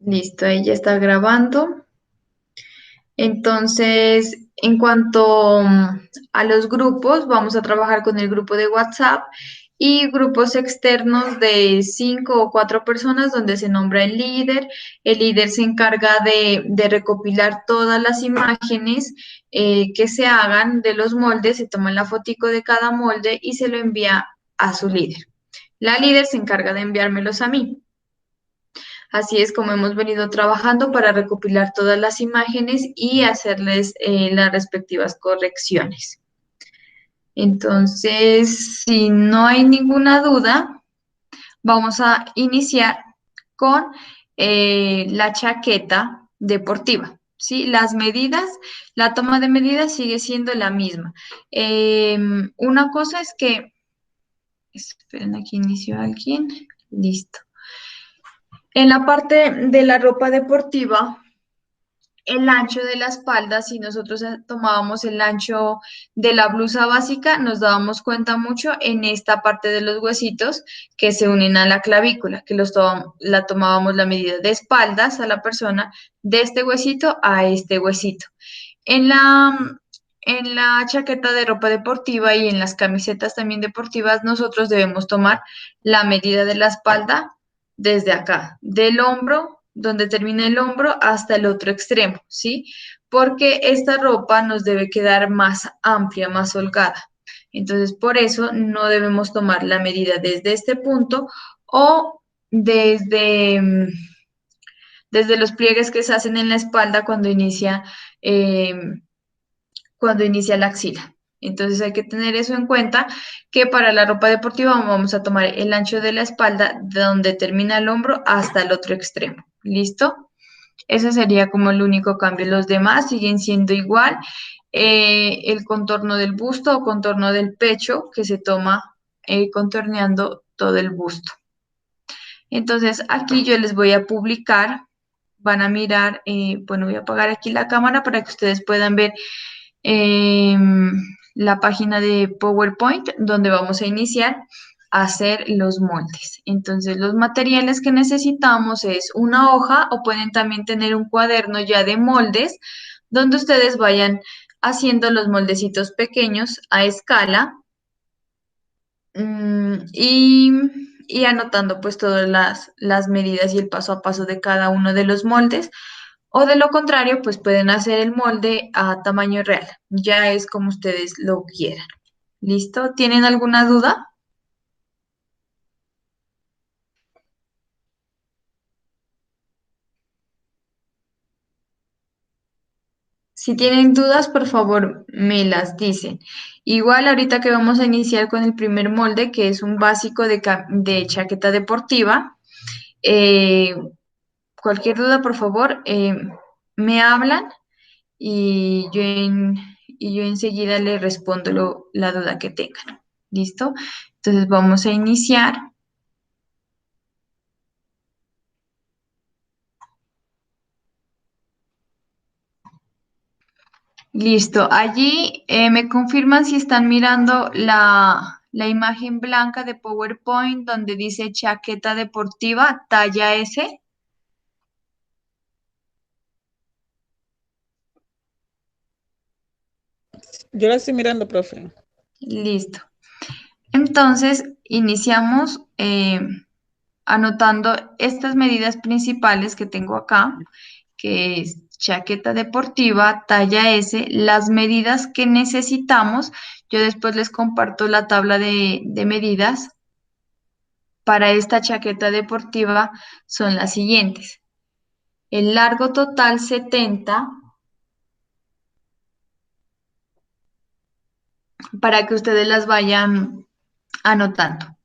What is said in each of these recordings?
Listo, ahí ya está grabando. Entonces, en cuanto a los grupos, vamos a trabajar con el grupo de WhatsApp y grupos externos de 5 o 4 personas donde se nombra el líder. El líder se encarga de recopilar todas las imágenes que se hagan de los moldes, se toma la fotico de cada molde y se lo envía a su líder. La líder se encarga de enviármelos a mí. Así es como hemos venido trabajando para recopilar todas las imágenes y hacerles las respectivas correcciones. Entonces, si no hay ninguna duda, vamos a iniciar con la chaqueta deportiva. ¿Sí? Las medidas, la toma de medidas sigue siendo la misma. Una cosa es que, esperen, aquí inició alguien. Listo. En la parte de la ropa deportiva, el ancho de la espalda, si nosotros tomábamos el ancho de la blusa básica, nos dábamos cuenta mucho en esta parte de los huesitos que se unen a la clavícula, que la tomábamos la medida de espaldas a la persona, de este huesito a este huesito. En en la chaqueta de ropa deportiva y en las camisetas también deportivas, nosotros debemos tomar la medida de la espalda desde acá, del hombro, donde termina el hombro, hasta el otro extremo, ¿sí? Porque esta ropa nos debe quedar más amplia, más holgada. Entonces, por eso no debemos tomar la medida desde este punto o desde, desde los pliegues que se hacen en la espalda cuando inicia la axila. Entonces hay que tener eso en cuenta, que para la ropa deportiva vamos a tomar el ancho de la espalda de donde termina el hombro hasta el otro extremo. ¿Listo? Ese sería como el único cambio. Los demás siguen siendo igual. El contorno del busto o contorno del pecho que se toma contorneando todo el busto. Entonces aquí yo les voy a publicar, van a mirar, bueno, voy a apagar aquí la cámara para que ustedes puedan ver la página de PowerPoint donde vamos a iniciar a hacer los moldes. Entonces, los materiales que necesitamos es una hoja o pueden también tener un cuaderno ya de moldes donde ustedes vayan haciendo los moldecitos pequeños a escala y anotando pues todas las medidas y el paso a paso de cada uno de los moldes. O de lo contrario, pues pueden hacer el molde a tamaño real. Ya es como ustedes lo quieran. ¿Listo? ¿Tienen alguna duda? Si tienen dudas, por favor, me las dicen. Igual ahorita que vamos a iniciar con el primer molde, que es un básico de chaqueta deportiva, eh, cualquier duda, por favor, me hablan y y yo enseguida le respondo la duda que tengan. ¿Listo? Entonces vamos a iniciar. Listo. Allí me confirman si están mirando la imagen blanca de PowerPoint donde dice chaqueta deportiva talla S. Yo la estoy mirando, profe. Listo. Entonces, iniciamos anotando estas medidas principales que tengo acá, que es chaqueta deportiva, talla S, las medidas que necesitamos. Yo después les comparto la tabla de medidas para esta chaqueta deportiva son las siguientes. El largo total 70, para que ustedes las vayan anotando.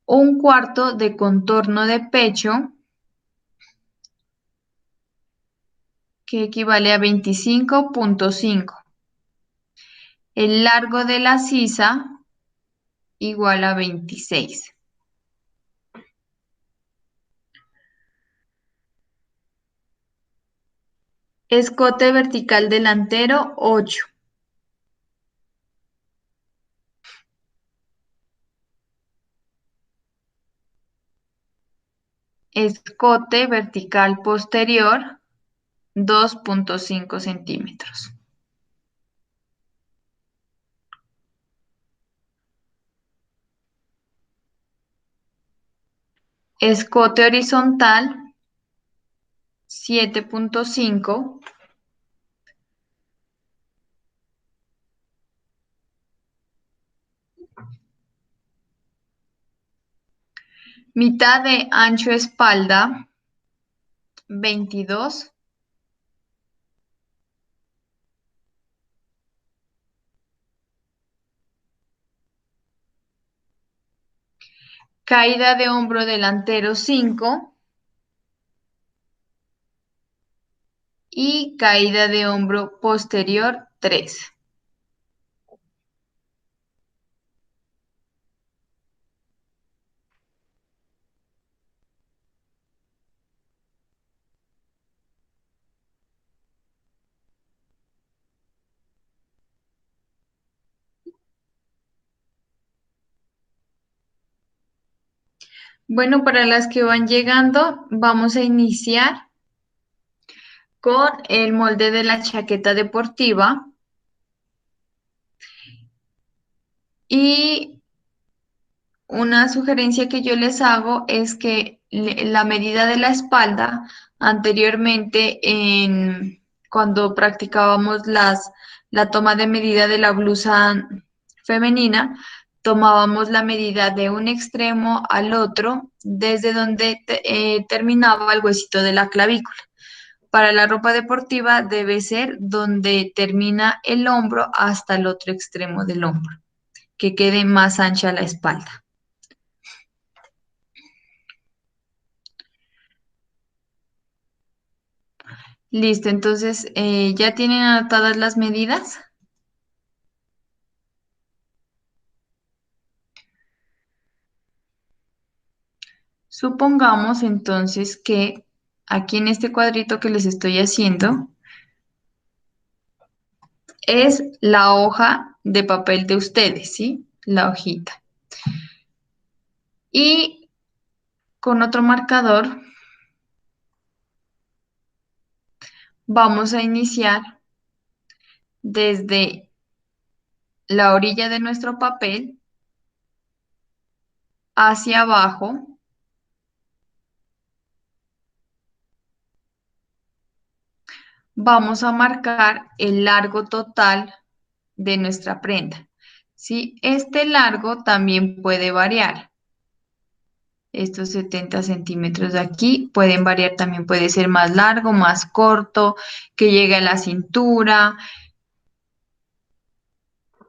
Un cuarto de contorno de pecho, que equivale a 25,5. El largo de la sisa igual a 26. Escote vertical delantero 8. Escote vertical posterior, 2,5 centímetros. Escote horizontal, 7,5. Mitad de ancho espalda, 22. Caída de hombro delantero, 5. Y caída de hombro posterior, 3. Bueno, para las que van llegando, vamos a iniciar con el molde de la chaqueta deportiva. Y una sugerencia que yo les hago es que la medida de la espalda anteriormente cuando practicábamos la toma de medida de la blusa femenina, tomábamos la medida de un extremo al otro desde donde terminaba el huesito de la clavícula. Para la ropa deportiva debe ser donde termina el hombro hasta el otro extremo del hombro, que quede más ancha la espalda. Listo, entonces ya tienen anotadas las medidas. Supongamos entonces que aquí en este cuadrito que les estoy haciendo es la hoja de papel de ustedes, ¿sí? La hojita. Y con otro marcador vamos a iniciar desde la orilla de nuestro papel hacia abajo. Vamos a marcar el largo total de nuestra prenda. ¿Sí? Este largo también puede variar. Estos 70 centímetros de aquí pueden variar, también puede ser más largo, más corto, que llegue a la cintura,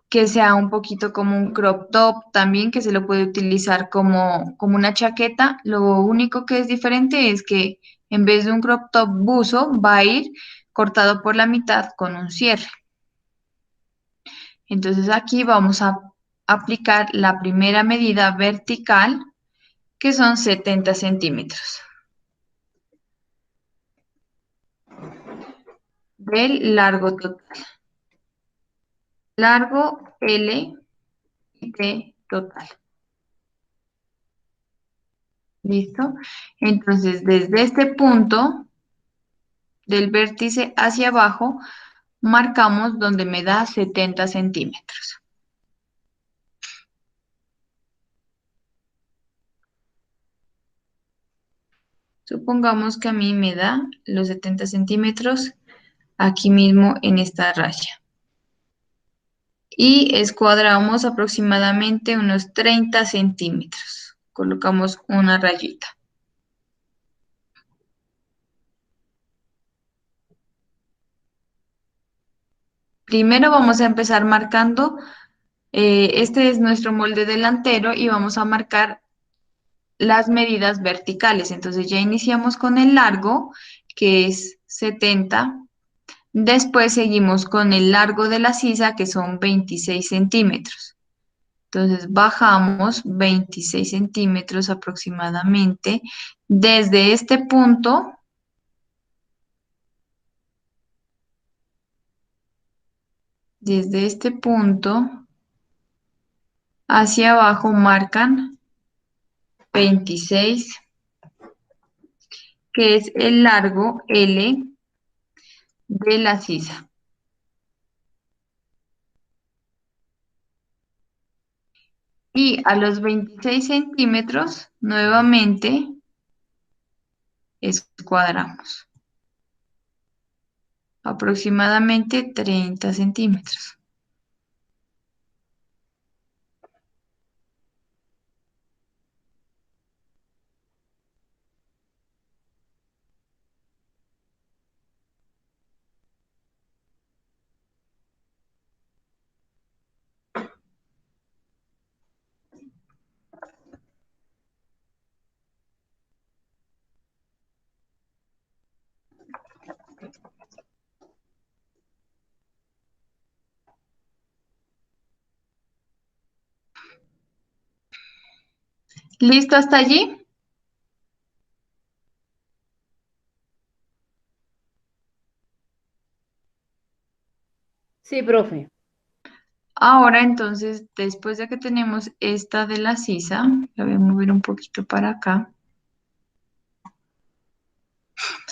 que sea un poquito como un crop top también, que se lo puede utilizar como una chaqueta. Lo único que es diferente es que en vez de un crop top buzo, va a ir cortado por la mitad con un cierre. Entonces aquí vamos a aplicar la primera medida vertical, que son 70 centímetros del largo total. Largo L y T total. ¿Listo? Entonces, desde este punto del vértice hacia abajo, marcamos donde me da 70 centímetros. Supongamos que a mí me da los 70 centímetros aquí mismo en esta raya. Y escuadramos aproximadamente unos 30 centímetros. Colocamos una rayita. Primero vamos a empezar marcando, este es nuestro molde delantero y vamos a marcar las medidas verticales. Entonces ya iniciamos con el largo, que es 70. Después seguimos con el largo de la sisa, que son 26 centímetros. Entonces bajamos 26 centímetros aproximadamente. Desde este punto hacia abajo marcan 26 que es el largo L de la sisa. Y a los 26 centímetros, nuevamente, escuadramos. Aproximadamente 30 centímetros. ¿Listo hasta allí? Sí, profe. Ahora entonces, después de que tenemos esta de la sisa, la voy a mover un poquito para acá.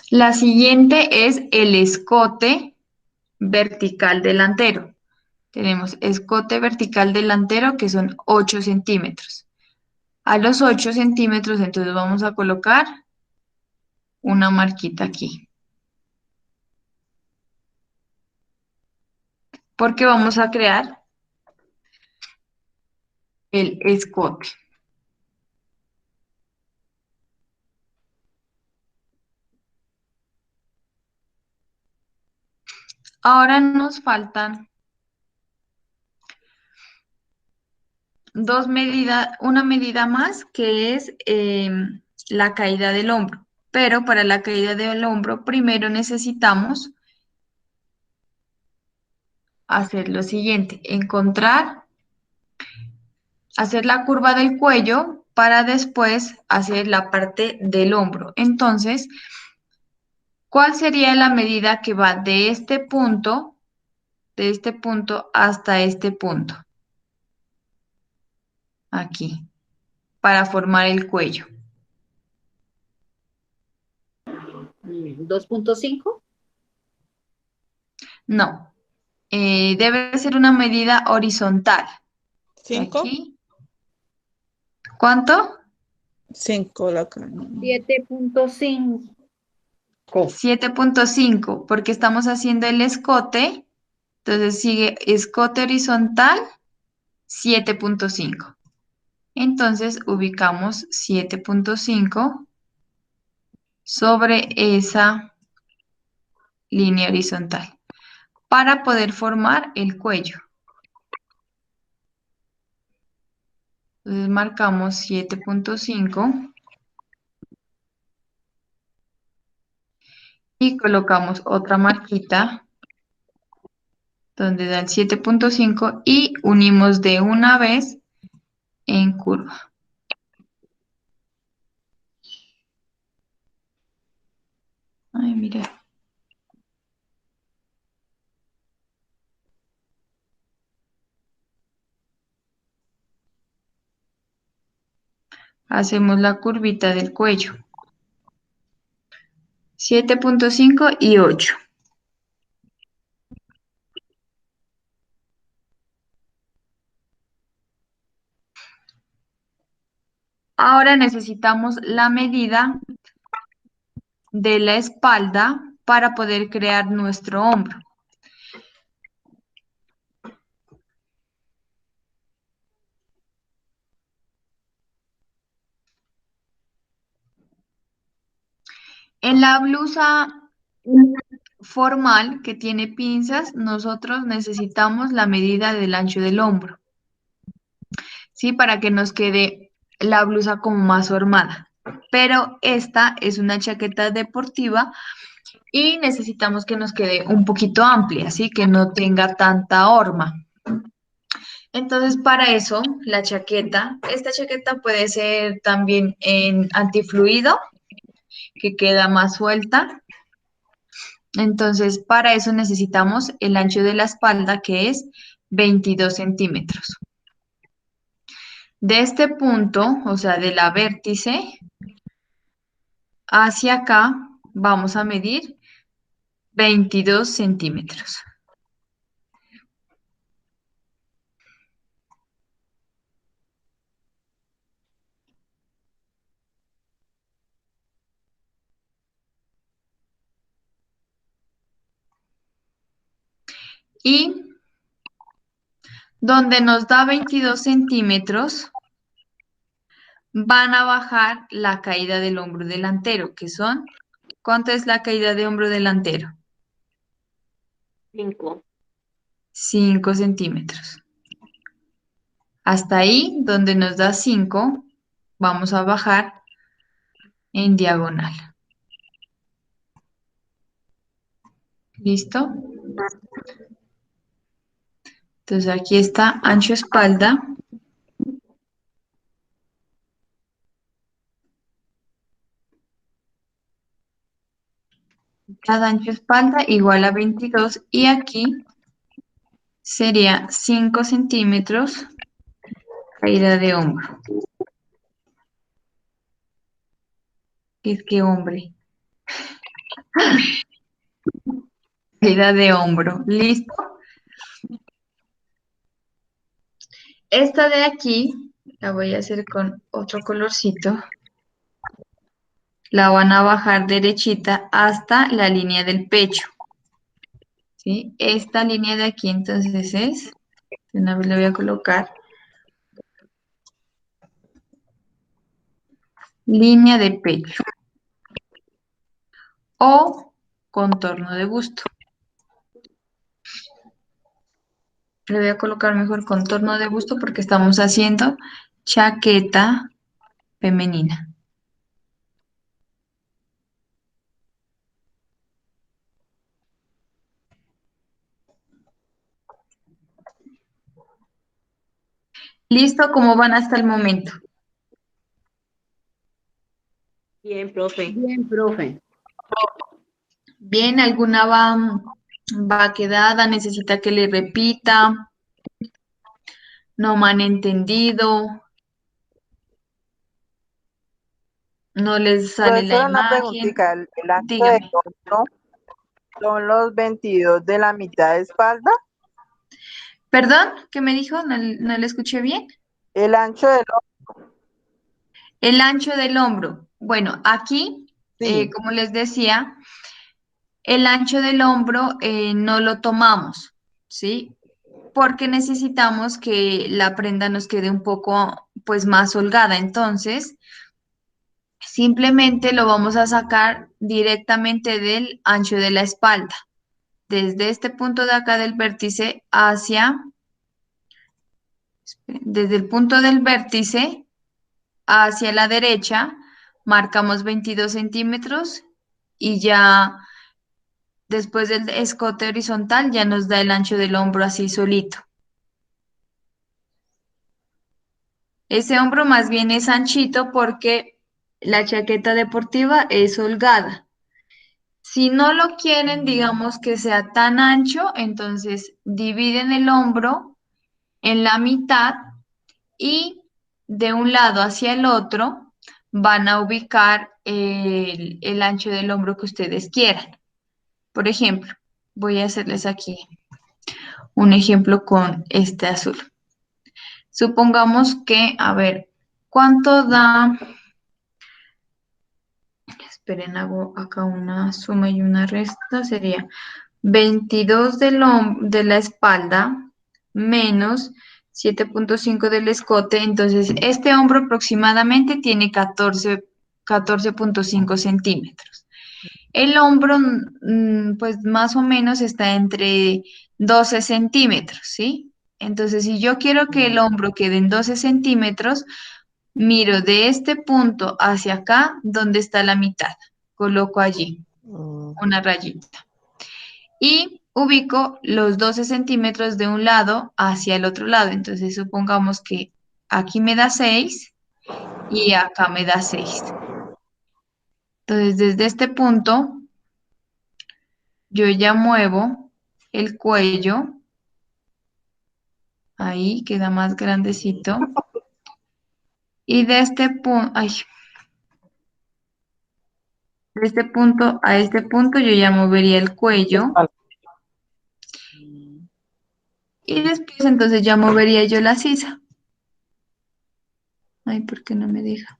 La siguiente es el escote vertical delantero. Tenemos escote vertical delantero que son 8 centímetros. A los 8 centímetros entonces vamos a colocar una marquita aquí. Porque vamos a crear el escote. Ahora nos faltan dos medidas, una medida más que es la caída del hombro. Pero para la caída del hombro primero necesitamos hacer lo siguiente, hacer la curva del cuello para después hacer la parte del hombro. Entonces, ¿cuál sería la medida que va de este punto hasta este punto? Aquí, para formar el cuello. 2.5. No, debe ser una medida horizontal. ¿Cinco? Aquí, ¿cuánto? Cinco la acá. 7.5. 7.5, porque estamos haciendo el escote. Entonces sigue escote horizontal 7.5. Entonces ubicamos 7.5 sobre esa línea horizontal para poder formar el cuello. Entonces marcamos 7.5 y colocamos otra marquita donde da el 7.5 y unimos de una vez en curva. Ay, mira. Hacemos la curvita del cuello. 7.5 y 8. Ahora necesitamos la medida de la espalda para poder crear nuestro hombro. En la blusa formal que tiene pinzas, nosotros necesitamos la medida del ancho del hombro, ¿sí? Para que nos quede la blusa como más formada. Pero esta es una chaqueta deportiva y necesitamos que nos quede un poquito amplia, ¿sí? Que no tenga tanta horma. Entonces, para eso, esta chaqueta puede ser también en antifluido, que queda más suelta. Entonces, para eso necesitamos el ancho de la espalda, que es 22 centímetros. De este punto, o sea, de la vértice, hacia acá vamos a medir 22 centímetros. Y donde nos da 22 centímetros, van a bajar la caída del hombro delantero, que son, ¿cuánto es la caída de hombro delantero? 5. 5 centímetros. Hasta ahí, donde nos da 5, vamos a bajar en diagonal. ¿Listo? Entonces aquí está ancho espalda. Cada ancho espalda igual a 22 y aquí sería 5 centímetros caída de hombro. Es que hombre, caída de hombro. ¿Listo? Esta de aquí la voy a hacer con otro colorcito. La van a bajar derechita hasta la línea del pecho. ¿Sí? Esta línea de aquí entonces es, de una vez le voy a colocar línea de pecho o contorno de busto. Le voy a colocar mejor contorno de busto porque estamos haciendo chaqueta femenina. ¿Listo? ¿Cómo van hasta el momento? Bien, profe. Bien, profe. Bien, ¿alguna va quedada? ¿Necesita que le repita? ¿No me han entendido? ¿No les sale la Profesora, una imagen? preguntita. ¿El ancho de Dígame. hombro son los 22 de la mitad de espalda? ¿Perdón? ¿Qué me dijo? ¿No le escuché bien? El ancho del El ancho del hombro. Bueno, aquí, sí. como les decía, el ancho del hombro no lo tomamos, ¿sí? Porque necesitamos que la prenda nos quede un poco, pues, más holgada. Entonces, simplemente lo vamos a sacar directamente del ancho de la espalda. Desde este punto de acá del vértice desde el punto del vértice hacia la derecha, marcamos 22 centímetros y ya después del escote horizontal ya nos da el ancho del hombro así solito. Ese hombro más bien es anchito porque la chaqueta deportiva es holgada. Si no lo quieren, digamos que sea tan ancho, entonces dividen el hombro en la mitad y de un lado hacia el otro van a ubicar el ancho del hombro que ustedes quieran. Por ejemplo, voy a hacerles aquí un ejemplo con este azul. Supongamos que, a ver, ¿cuánto da? Esperen, hago acá una suma y una resta. Sería 22 de la espalda menos 7,5 del escote. Entonces, este hombro aproximadamente tiene 14,5 centímetros. El hombro, pues más o menos está entre 12 centímetros, ¿sí? Entonces, si yo quiero que el hombro quede en 12 centímetros, miro de este punto hacia acá, donde está la mitad. Coloco allí Mm, una rayita. Y ubico los 12 centímetros de un lado hacia el otro lado. Entonces, supongamos que aquí me da 6 y acá me da 6. Entonces, desde este punto, yo ya muevo el cuello. Ahí queda más grandecito. Y de este punto, ay, De este punto a este punto yo ya movería el cuello y después entonces ya movería yo la sisa. Ay, ¿por qué no me deja?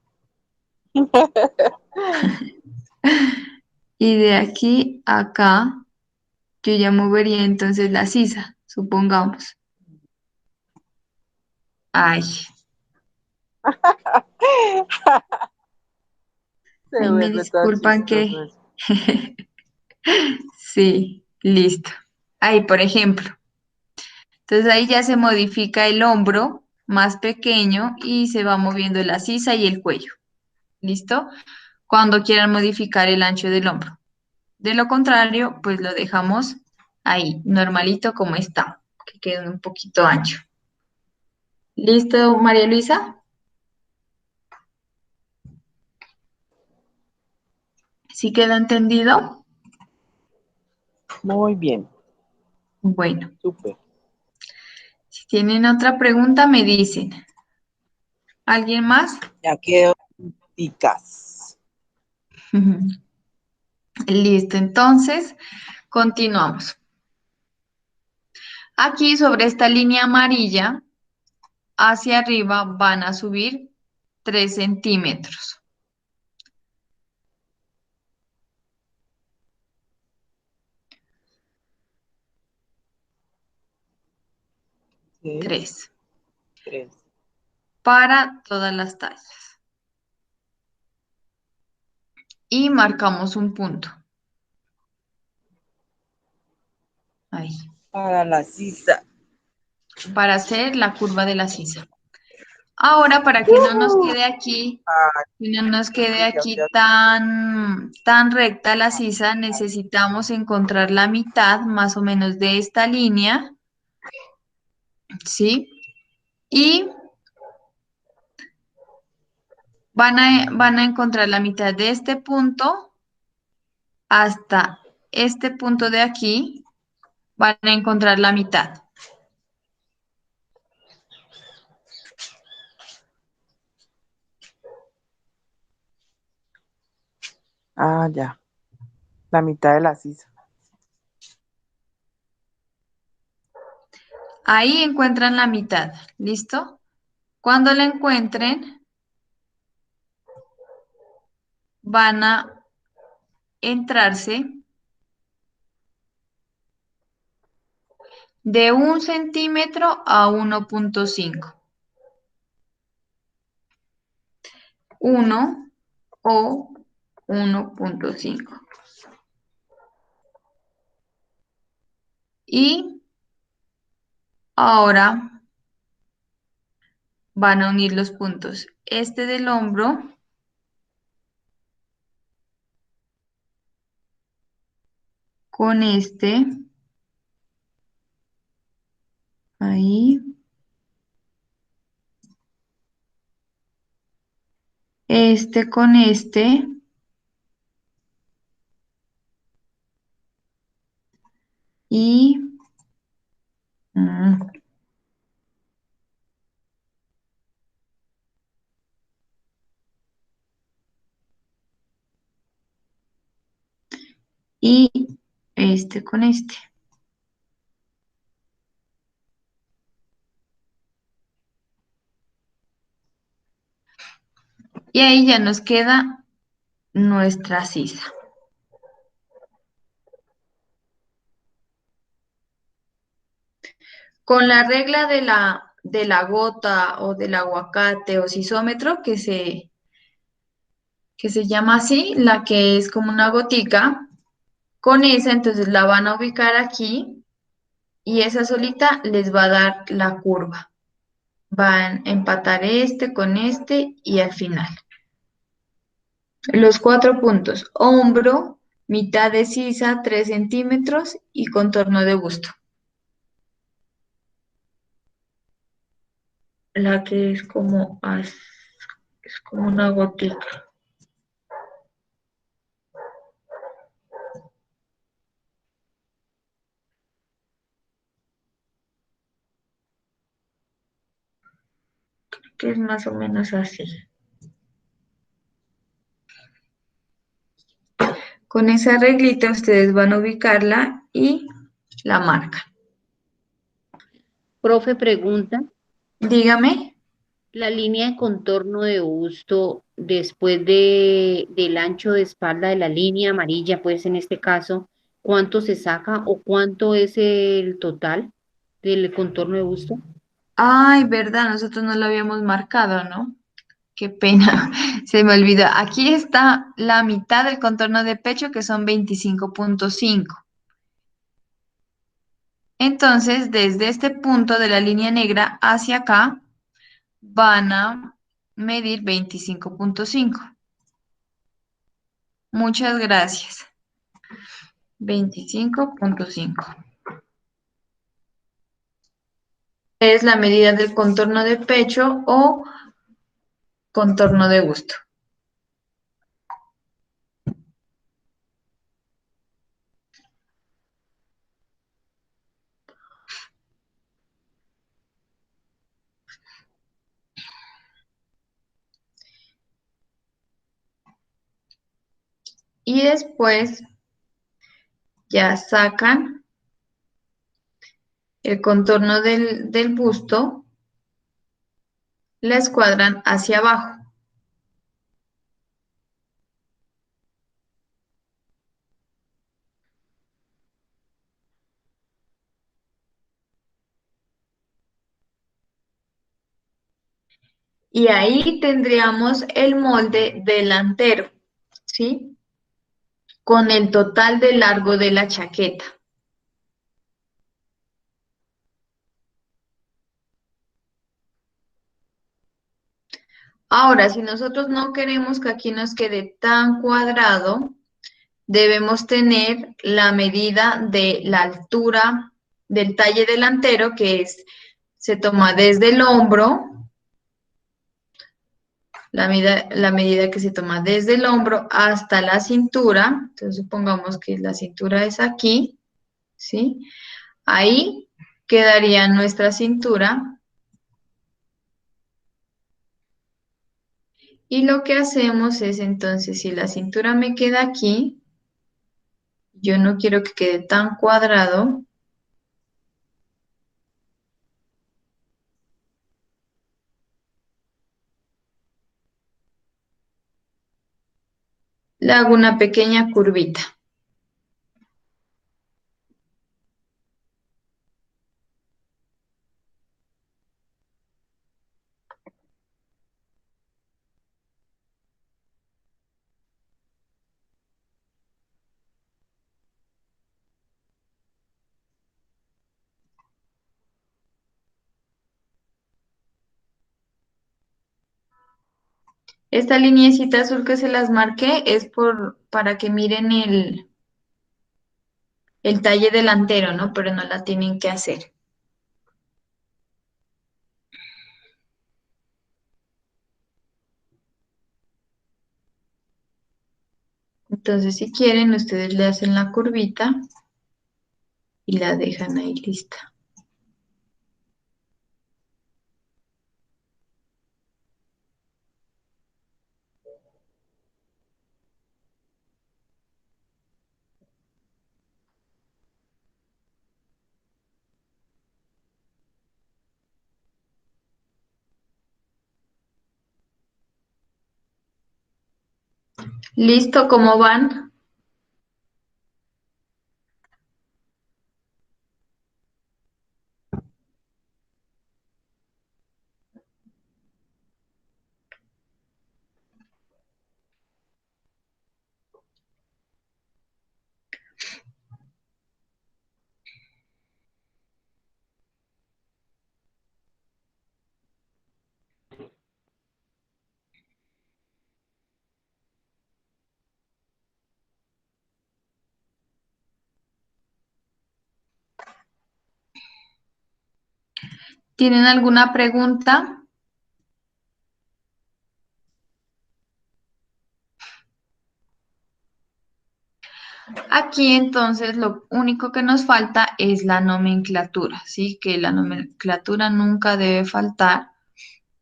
Y de aquí a acá yo ya movería entonces la sisa, supongamos. Ay, Se ay, me vuelve todo disculpan que... chistoso eso. Sí, listo. Ahí, por ejemplo. Entonces ahí ya se modifica el hombro más pequeño y se va moviendo la sisa y el cuello. ¿Listo? Cuando quieran modificar el ancho del hombro. De lo contrario, pues lo dejamos ahí, normalito como está, que quede un poquito ancho. ¿Listo, María Luisa? ¿Sí queda entendido? Muy bien, Bueno, súper. si tienen otra pregunta, me dicen. ¿Alguien más? Ya quedó ticas. Listo, entonces continuamos. Aquí sobre esta línea amarilla, hacia arriba van a subir 3 centímetros. Tres, 3 tres. para todas las tallas. Y marcamos un punto. Ahí, Para la sisa. para hacer la curva de la sisa. Ahora, para que no nos quede aquí, Ah, que no nos quede ya, aquí ya. tan recta la sisa, necesitamos encontrar la mitad más o menos de esta línea, ¿sí? Y van a encontrar la mitad de este punto hasta este punto de aquí, van a encontrar la mitad. Ah, ya. La mitad de la sisa. Ahí encuentran la mitad, ¿listo? Cuando la encuentren, van a entrarse de 1 centímetro a 1,5. 1 o 1,5. Y ahora van a unir los puntos. Este del hombro con este. Ahí. Este con este. Y... mm, y este con este. Y ahí ya nos queda nuestra sisa. Con la regla de la gota o del aguacate o sisómetro, que se llama así, la que es como una gotica, con esa entonces la van a ubicar aquí y esa solita les va a dar la curva. Van a empatar este con este y al final. Los 4 puntos, hombro, mitad de sisa, 3 centímetros y contorno de busto. La que es como una gotica. Que es más o menos así. Con esa reglita ustedes van a ubicarla y la marcan. Profe, pregunta, Dígame. la línea de contorno de busto después del ancho de espalda de la línea amarilla, pues en este caso, ¿cuánto se saca o cuánto es el total del contorno de busto? Ay, verdad, nosotros no lo habíamos marcado, ¿no? Qué pena, se me olvidó. Aquí está la mitad del contorno de pecho, que son 25,5. Entonces, desde este punto de la línea negra hacia acá, van a medir 25,5. Muchas gracias. 25,5. Es la medida del contorno de pecho o contorno de busto. Y después ya sacan el contorno del busto, la escuadran hacia abajo. Y ahí tendríamos el molde delantero, ¿sí? Con el total de largo de la chaqueta. Ahora, si nosotros no queremos que aquí nos quede tan cuadrado, debemos tener la medida de la altura del talle delantero, que es, se toma desde el hombro, la medida que se toma desde el hombro hasta la cintura. Entonces, supongamos que la cintura es aquí, ¿sí? Ahí quedaría nuestra cintura. Y lo que hacemos es entonces, si la cintura me queda aquí, yo no quiero que quede tan cuadrado, le hago una pequeña curvita. Esta lineecita azul que se las marqué es para que miren el talle delantero, ¿no? Pero no la tienen que hacer. Entonces, si quieren, ustedes le hacen la curvita y la dejan ahí lista. ¿Listo? ¿Cómo van? ¿Tienen alguna pregunta? Aquí entonces lo único que nos falta es la nomenclatura, ¿sí? Que la nomenclatura nunca debe faltar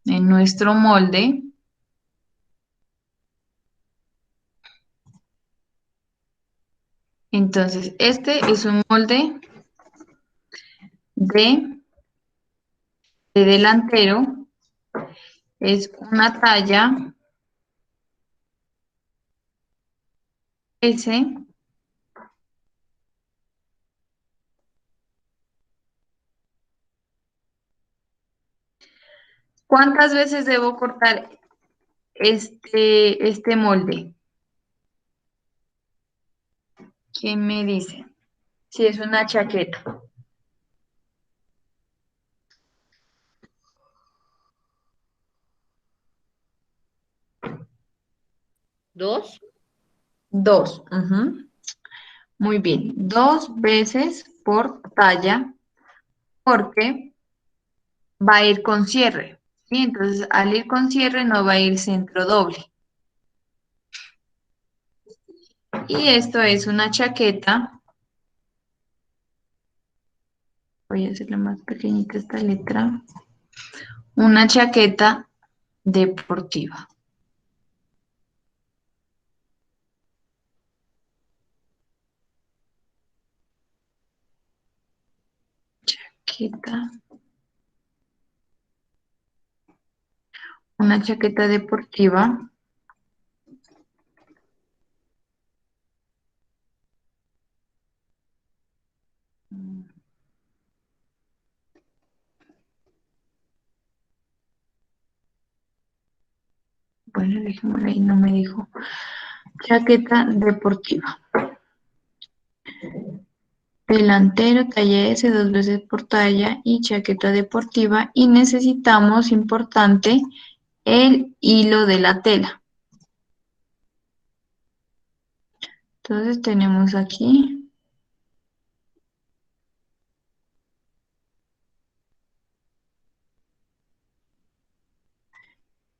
en nuestro molde. Entonces, este es un molde de, de delantero, es una talla S. ¿Cuántas veces debo cortar este molde? ¿Quién me dice? Si es una chaqueta. ¿Dos? Dos. Ujú. Muy bien. 2 veces por talla, porque va a ir con cierre. ¿Sí? Entonces, al ir con cierre no va a ir centro doble. Y esto es una chaqueta. Voy a hacerle más pequeñita esta letra. Una chaqueta deportiva. Chaqueta. Una chaqueta deportiva. Bueno, dejémosla ahí, no me dijo. Chaqueta deportiva. Delantero, talla S, 2 veces por talla y chaqueta deportiva. Y necesitamos, importante, el hilo de la tela. Entonces tenemos aquí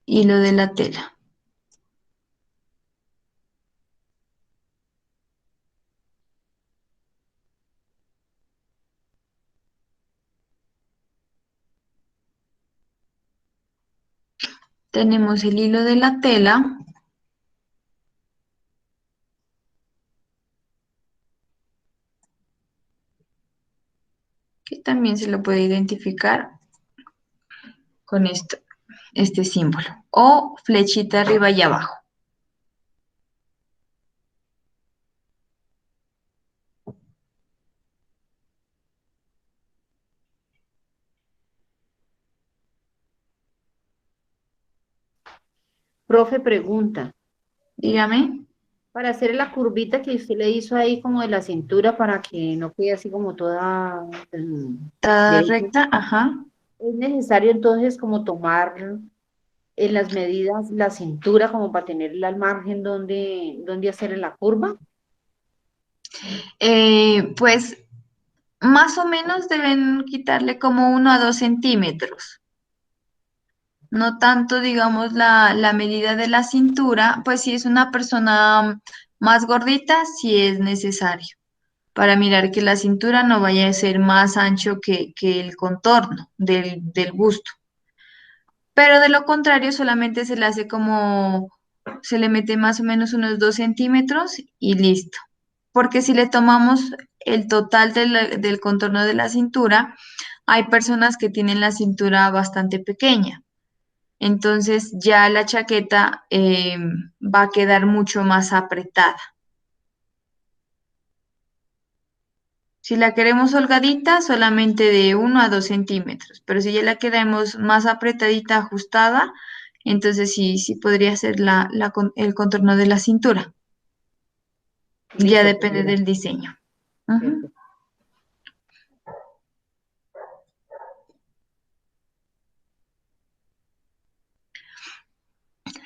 hilo de la tela. Tenemos el hilo de la tela, que también se lo puede identificar con esto, este símbolo, o flechita arriba y abajo. Profe, pregunta. Dígame, Para hacer la curvita que usted le hizo ahí como de la cintura para que no quede así como toda ¿está derecha, recta? Ajá. ¿es necesario entonces como tomar en las medidas la cintura como para tenerla al margen donde hacer la curva? Pues más o menos deben quitarle como 1 a 2 centímetros. No tanto, digamos, la medida de la cintura, pues si es una persona más gordita, sí es necesario, para mirar que la cintura no vaya a ser más ancho que el contorno del busto. Pero de lo contrario, solamente se le hace como, se le mete más o menos unos 2 centímetros y listo. Porque si le tomamos el total del contorno de la cintura, hay personas que tienen la cintura bastante pequeña. Entonces ya la chaqueta va a quedar mucho más apretada. Si la queremos holgadita, solamente de 1 a 2 centímetros, pero si ya la queremos más apretadita, ajustada, entonces sí, sí podría ser el contorno de la cintura. Ya Listo, depende profesora. del diseño. Ujú. Perfecto.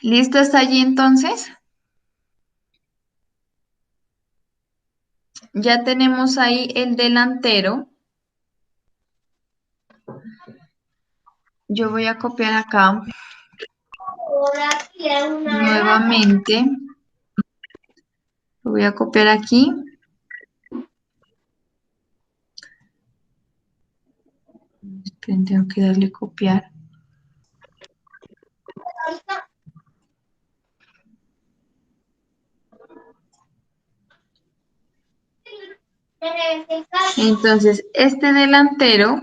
¿Listo hasta allí entonces? Ya tenemos ahí el delantero. Yo voy a copiar acá nuevamente. Lo voy a copiar aquí. Esperen, tengo que darle copiar. Entonces, este delantero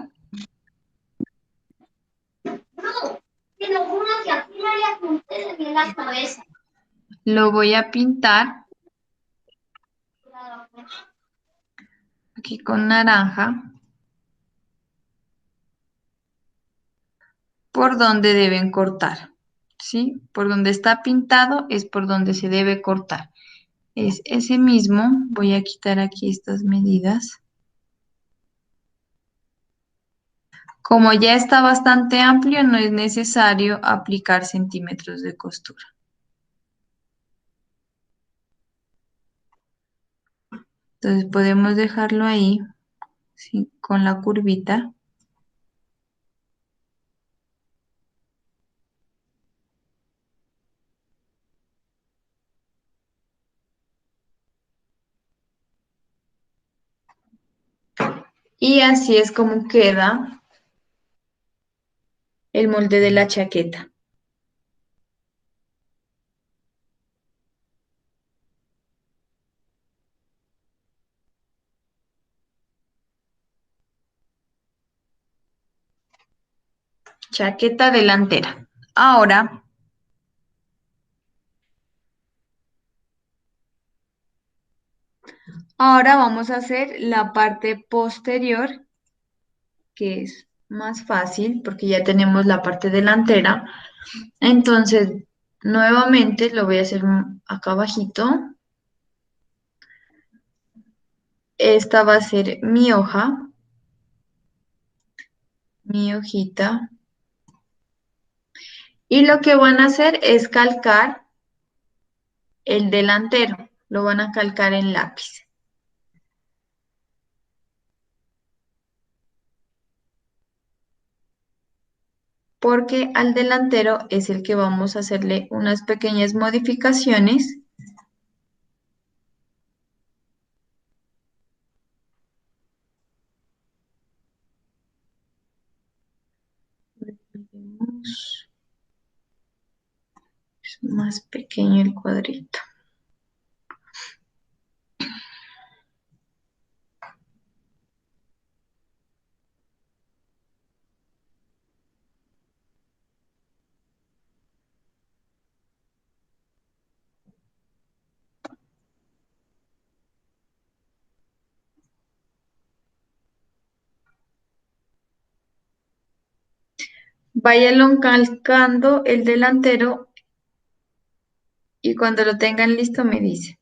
lo voy a pintar aquí con naranja por donde deben cortar, ¿sí? Por donde está pintado es por donde se debe cortar. Es ese mismo, voy a quitar aquí estas medidas. Como ya está bastante amplio, no es necesario aplicar centímetros de costura. Entonces podemos dejarlo ahí, ¿sí? Con la curvita. Y así es como queda el molde de la chaqueta. Chaqueta delantera. Ahora vamos a hacer la parte posterior, que es más fácil porque ya tenemos la parte delantera. Entonces, nuevamente lo voy a hacer acá abajito. Esta va a ser mi hoja, mi hojita. Y lo que van a hacer es calcar el delantero. Lo van a calcar en lápiz. Porque al delantero es el que vamos a hacerle unas pequeñas modificaciones. Es más pequeño el cuadrito. Váyanlo calcando el delantero y cuando lo tengan listo me dicen.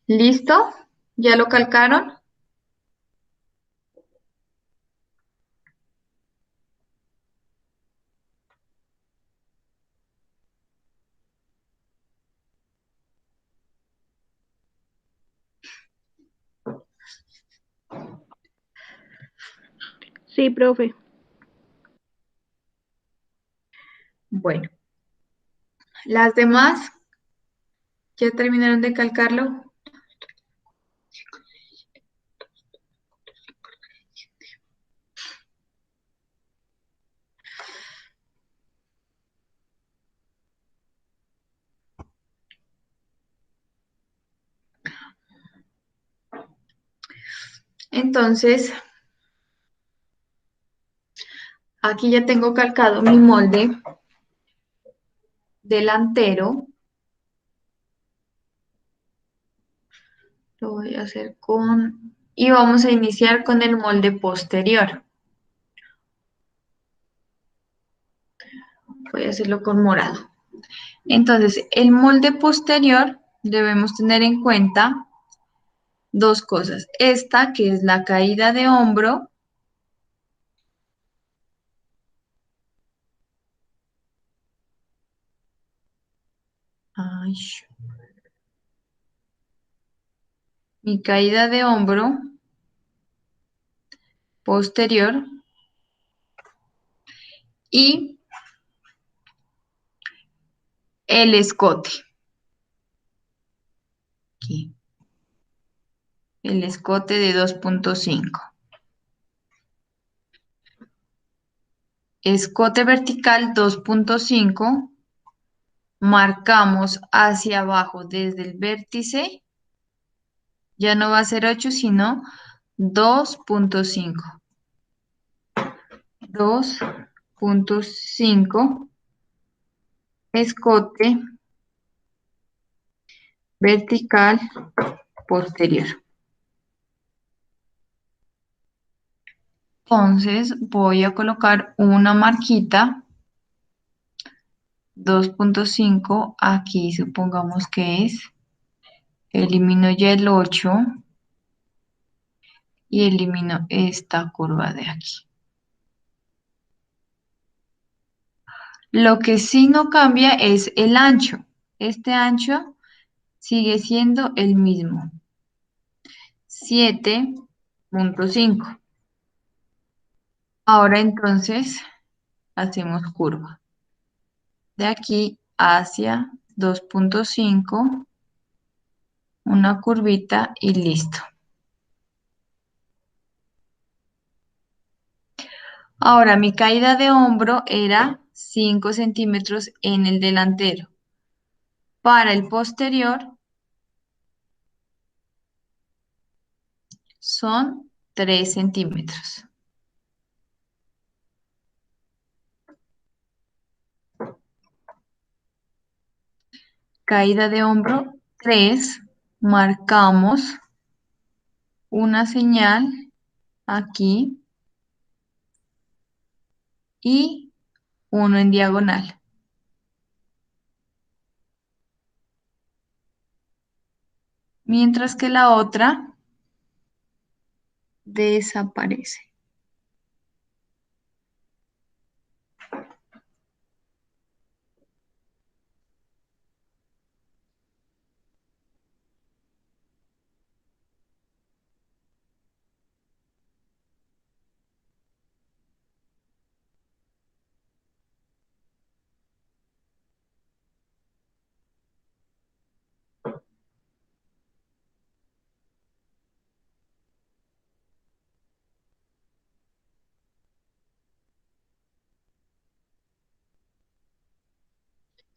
¿Listo? ¿Ya lo calcaron? Sí, profe. Bueno, las demás ya terminaron de calcarlo. Entonces, aquí ya tengo calcado mi molde delantero. Lo voy a hacer con... Y vamos a iniciar con el molde posterior. Voy a hacerlo con morado. Entonces, el molde posterior debemos tener en cuenta dos cosas. Esta, que es la caída de hombro. Ay, mi caída de hombro posterior y el escote. Aquí. El escote de 2.5. Escote vertical 2.5. Marcamos hacia abajo desde el vértice. Ya no va a ser 8, sino 2.5. 2.5. Escote vertical posterior. Entonces voy a colocar una marquita 2.5 aquí, supongamos que es. Elimino ya el 8 y elimino esta curva de aquí. Lo que sí no cambia es el ancho. Este ancho sigue siendo el mismo. 7.5. Ahora entonces hacemos curva. De aquí hacia 2.5, una curvita y listo. Ahora mi caída de hombro era 5 centímetros en el delantero. Para el posterior son 3 centímetros. Caída de hombro 3. Marcamos una señal aquí y uno en diagonal. Mientras que la otra desaparece.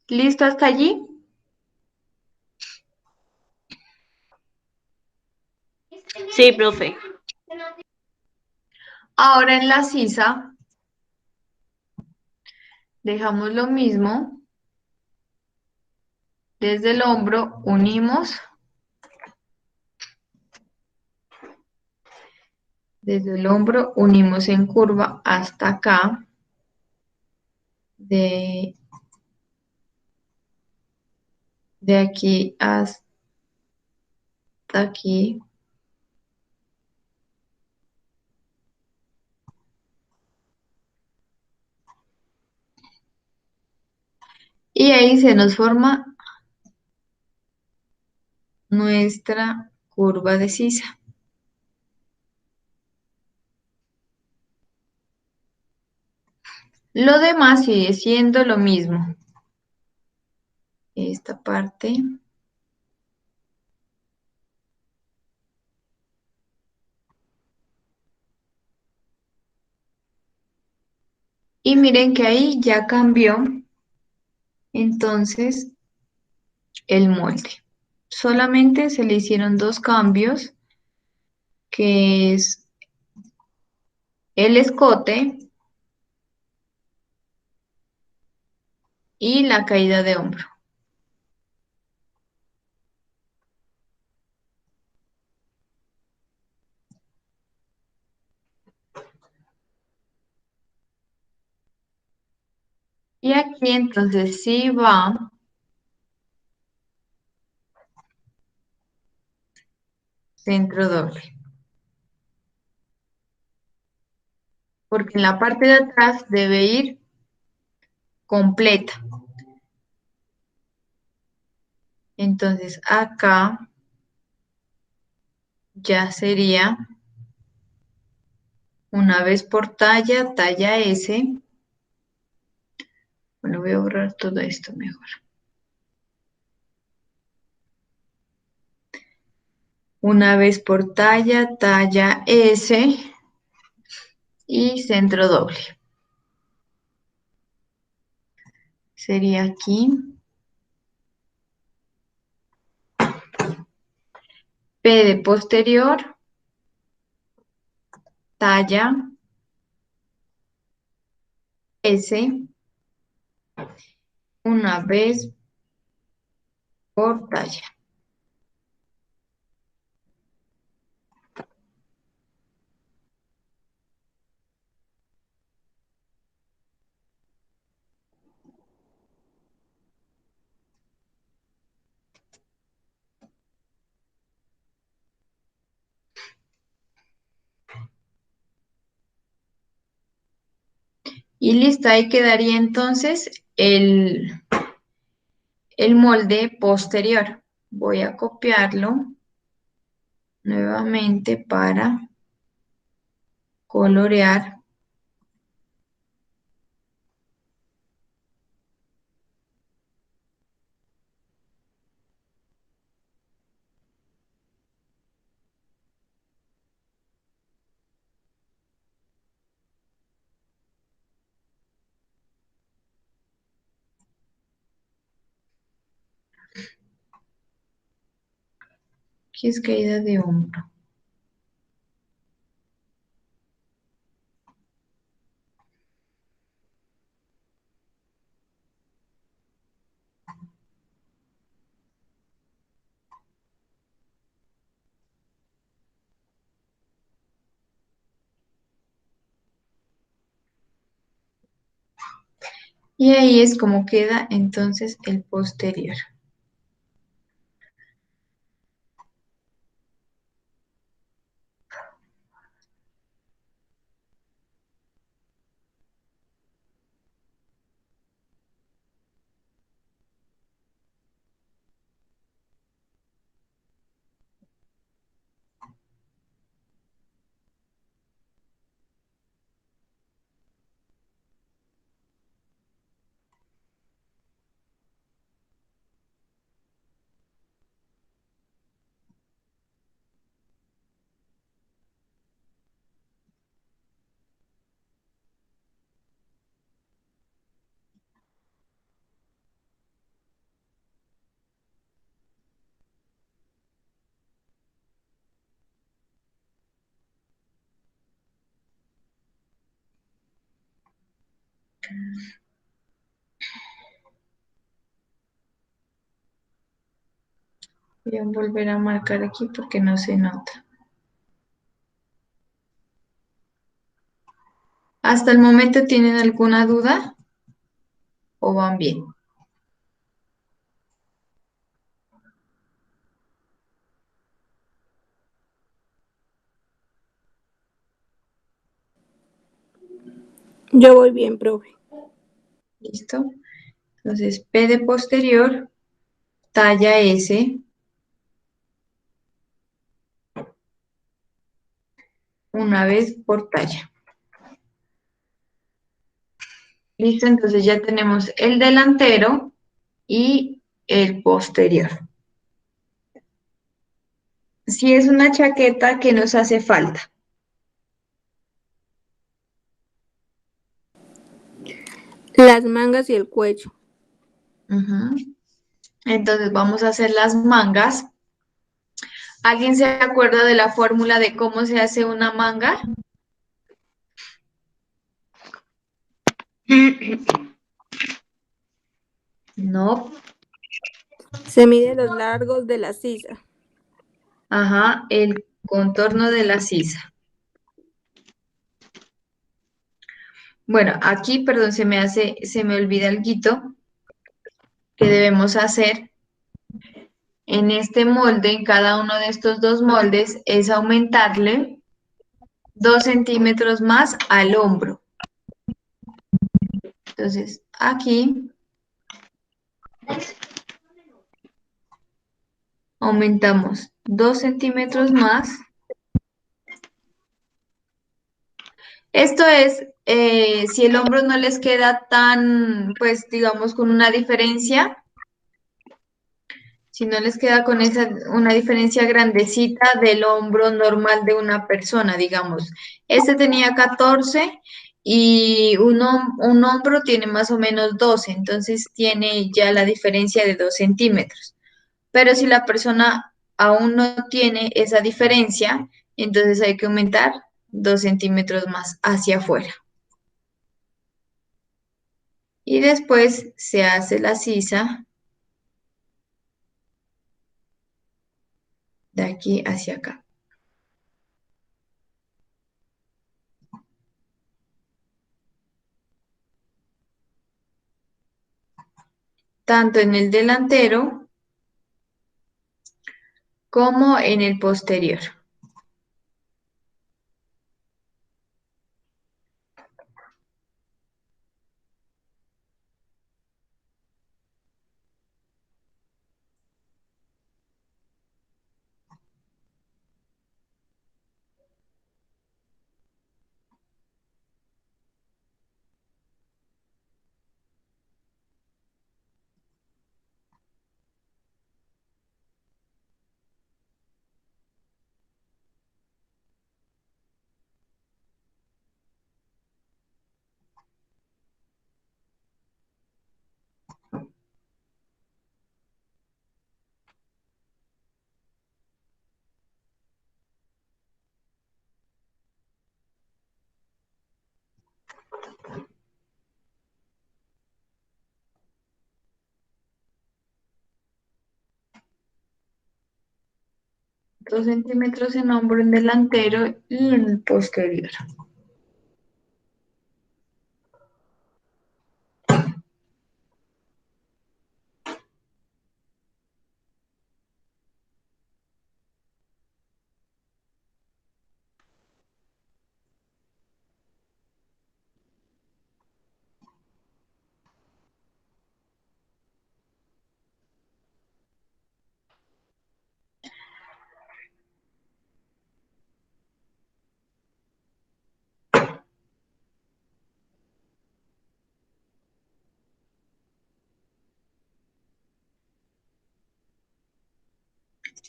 ¿Listo hasta allí? Sí, profe. Ahora en la sisa dejamos lo mismo. Desde el hombro unimos. Desde el hombro unimos en curva hasta acá. De aquí hasta hasta aquí. Y ahí se nos forma nuestra curva de sisa. Lo demás sigue siendo lo mismo. Esta parte. Y miren que ahí ya cambió entonces el molde. Solamente se le hicieron dos cambios, que es el escote y la caída de hombro. Y aquí entonces sí va centro doble. Porque en la parte de atrás debe ir completa. Entonces acá ya sería una vez por talla, talla S. Bueno, voy a borrar todo esto mejor. Una vez por talla, talla S y centro doble. Sería aquí. P de posterior, talla S, una vez por talla. Y listo, ahí quedaría entonces el molde posterior. Voy a copiarlo nuevamente para colorear. Aquí es caída de hombro. Y ahí es como queda entonces el posterior. Voy a volver a marcar aquí porque no se nota. ¿Hasta el momento tienen alguna duda o van bien? Yo voy bien, profe. ¿Listo? Entonces, P de posterior, talla S, una vez por talla. Listo, entonces ya tenemos el delantero y el posterior. Si es una chaqueta, ¿qué nos hace falta? Las mangas y el cuello. Ujú. Entonces vamos a hacer las mangas. ¿Alguien se acuerda de la fórmula de cómo se hace una manga? No. Se mide los largos de la sisa. Ajá, el contorno de la sisa. Bueno, aquí, perdón, se me olvida algo que debemos hacer en este molde, en cada uno de estos dos moldes, es aumentarle 2 centímetros más al hombro. Entonces, aquí aumentamos 2 centímetros más. Esto es, si el hombro no les queda tan, pues digamos, con una diferencia, si no les queda con una diferencia grandecita del hombro normal de una persona, digamos. Este tenía 14 y un hombro tiene más o menos 12, entonces tiene ya la diferencia de 2 centímetros. Pero si la persona aún no tiene esa diferencia, entonces hay que aumentar 2 centímetros más hacia afuera. Y después se hace la sisa de aquí hacia acá. Tanto en el delantero como en el posterior. Dos centímetros en hombro en delantero y en el posterior.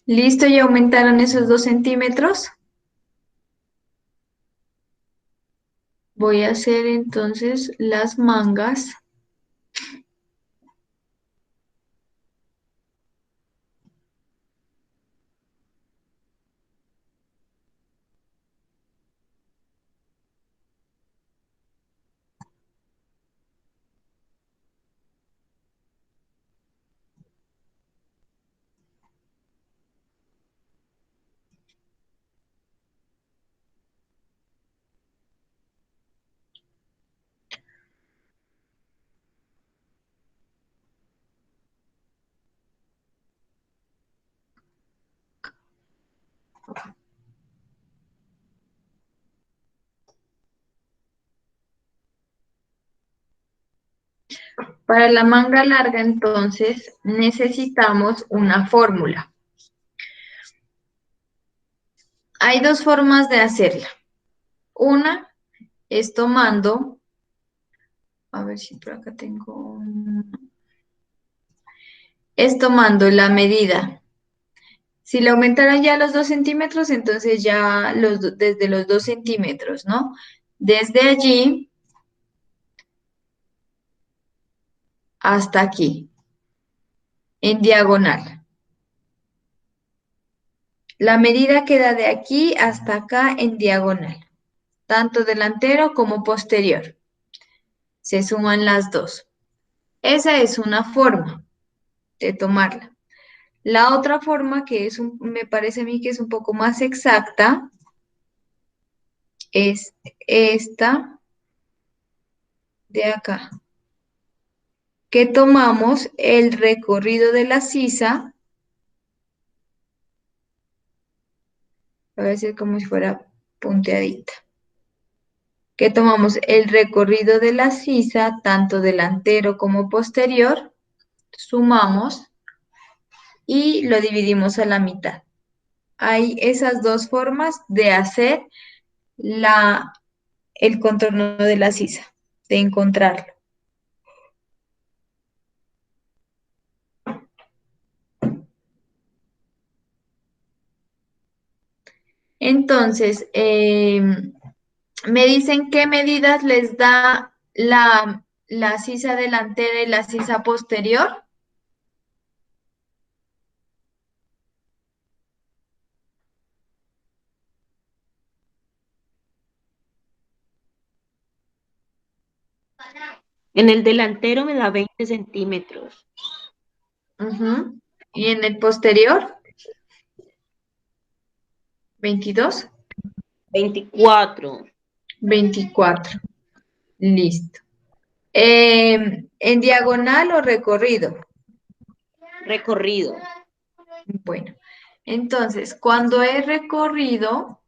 ¿Listo? ¿Ya aumentaron esos 2 centímetros? Voy a hacer entonces las mangas. Para la manga larga, entonces, necesitamos una fórmula. Hay dos formas de hacerla. Una es tomando, a ver si por acá tengo, es tomando la medida. Si le aumentaran ya los 2 centímetros, entonces ya desde los 2 centímetros, ¿no? Desde allí hasta aquí, en diagonal. La medida queda de aquí hasta acá en diagonal, tanto delantero como posterior. Se suman las dos. Esa es una forma de tomarla. La otra forma, me parece a mí que es un poco más exacta, es esta de acá, que tomamos el recorrido de la sisa, a veces como si fuera punteadita, que tomamos el recorrido de la sisa, tanto delantero como posterior, sumamos y lo dividimos a la mitad. Hay esas dos formas de hacer el contorno de la sisa, de encontrarlo. Entonces, me dicen qué medidas les da la sisa delantera y la sisa posterior. En el delantero me da 20 centímetros. Ujú. Y en el posterior, 22, 24. 24. Listo. ¿En diagonal o recorrido? Recorrido. Bueno, entonces, cuando es recorrido,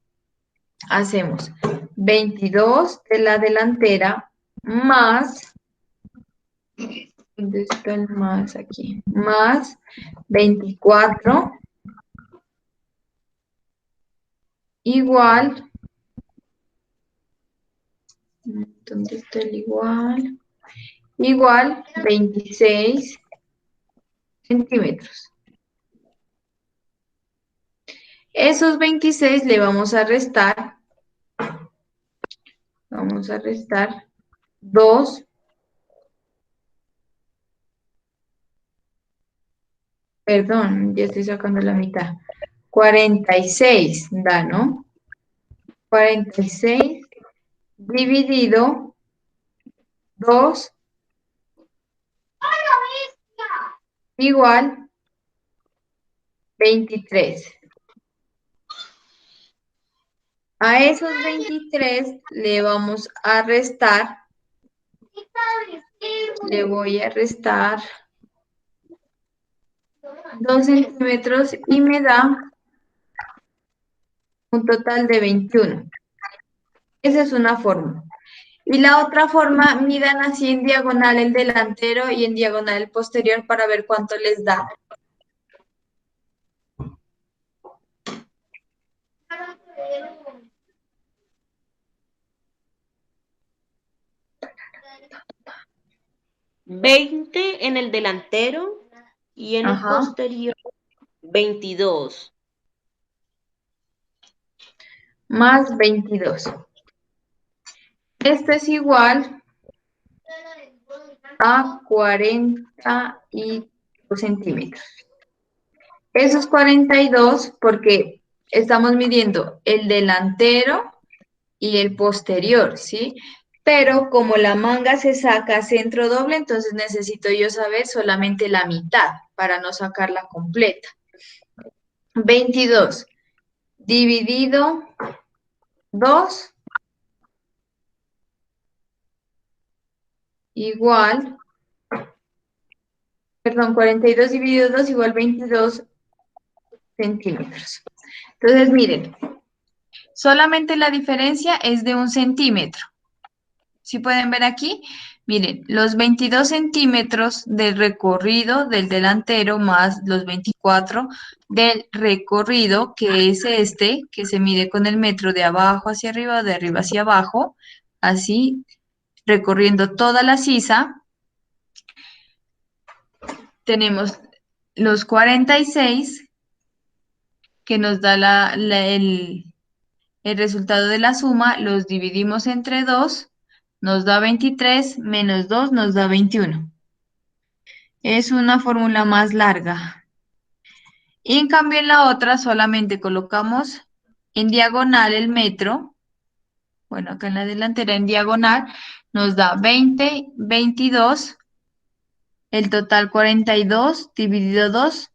hacemos 22 de la delantera más, ¿dónde está el más aquí? Más 24 igual, ¿dónde está el igual? Igual 26 centímetros. Esos 26 le vamos a restar 2, perdón, ya estoy sacando la mitad, 46 da, ¿no? 46 dividido 2 igual 23. A esos 23 le vamos a restar, le voy a restar 2 centímetros y me da un total de 21. Esa es una forma. Y la otra forma, midan así en diagonal el delantero y en diagonal el posterior para ver cuánto les da. Veinte en el delantero y en el Ajá. posterior 22. Más 22. Esto es igual a 42 centímetros. Esos 42 porque estamos midiendo el delantero y el posterior, ¿sí? Pero como la manga se saca centro doble, entonces necesito yo saber solamente la mitad para no sacarla completa. 22 dividido 2 igual, perdón, 42 dividido 2 igual 22 centímetros. Entonces, miren, solamente la diferencia es de 1 centímetro. Si pueden ver aquí, Miren, los 22 centímetros del recorrido del delantero más los 24 del recorrido, que es este, que se mide con el metro de abajo hacia arriba, de arriba hacia abajo, así, recorriendo toda la sisa. Tenemos los 46, que nos da el resultado de la suma, los dividimos entre 2, nos da 23, menos 2 nos da 21. Es una fórmula más larga. Y en cambio en la otra solamente colocamos en diagonal el metro. Bueno, acá en la delantera en diagonal nos da 20, 22, el total 42 dividido 2,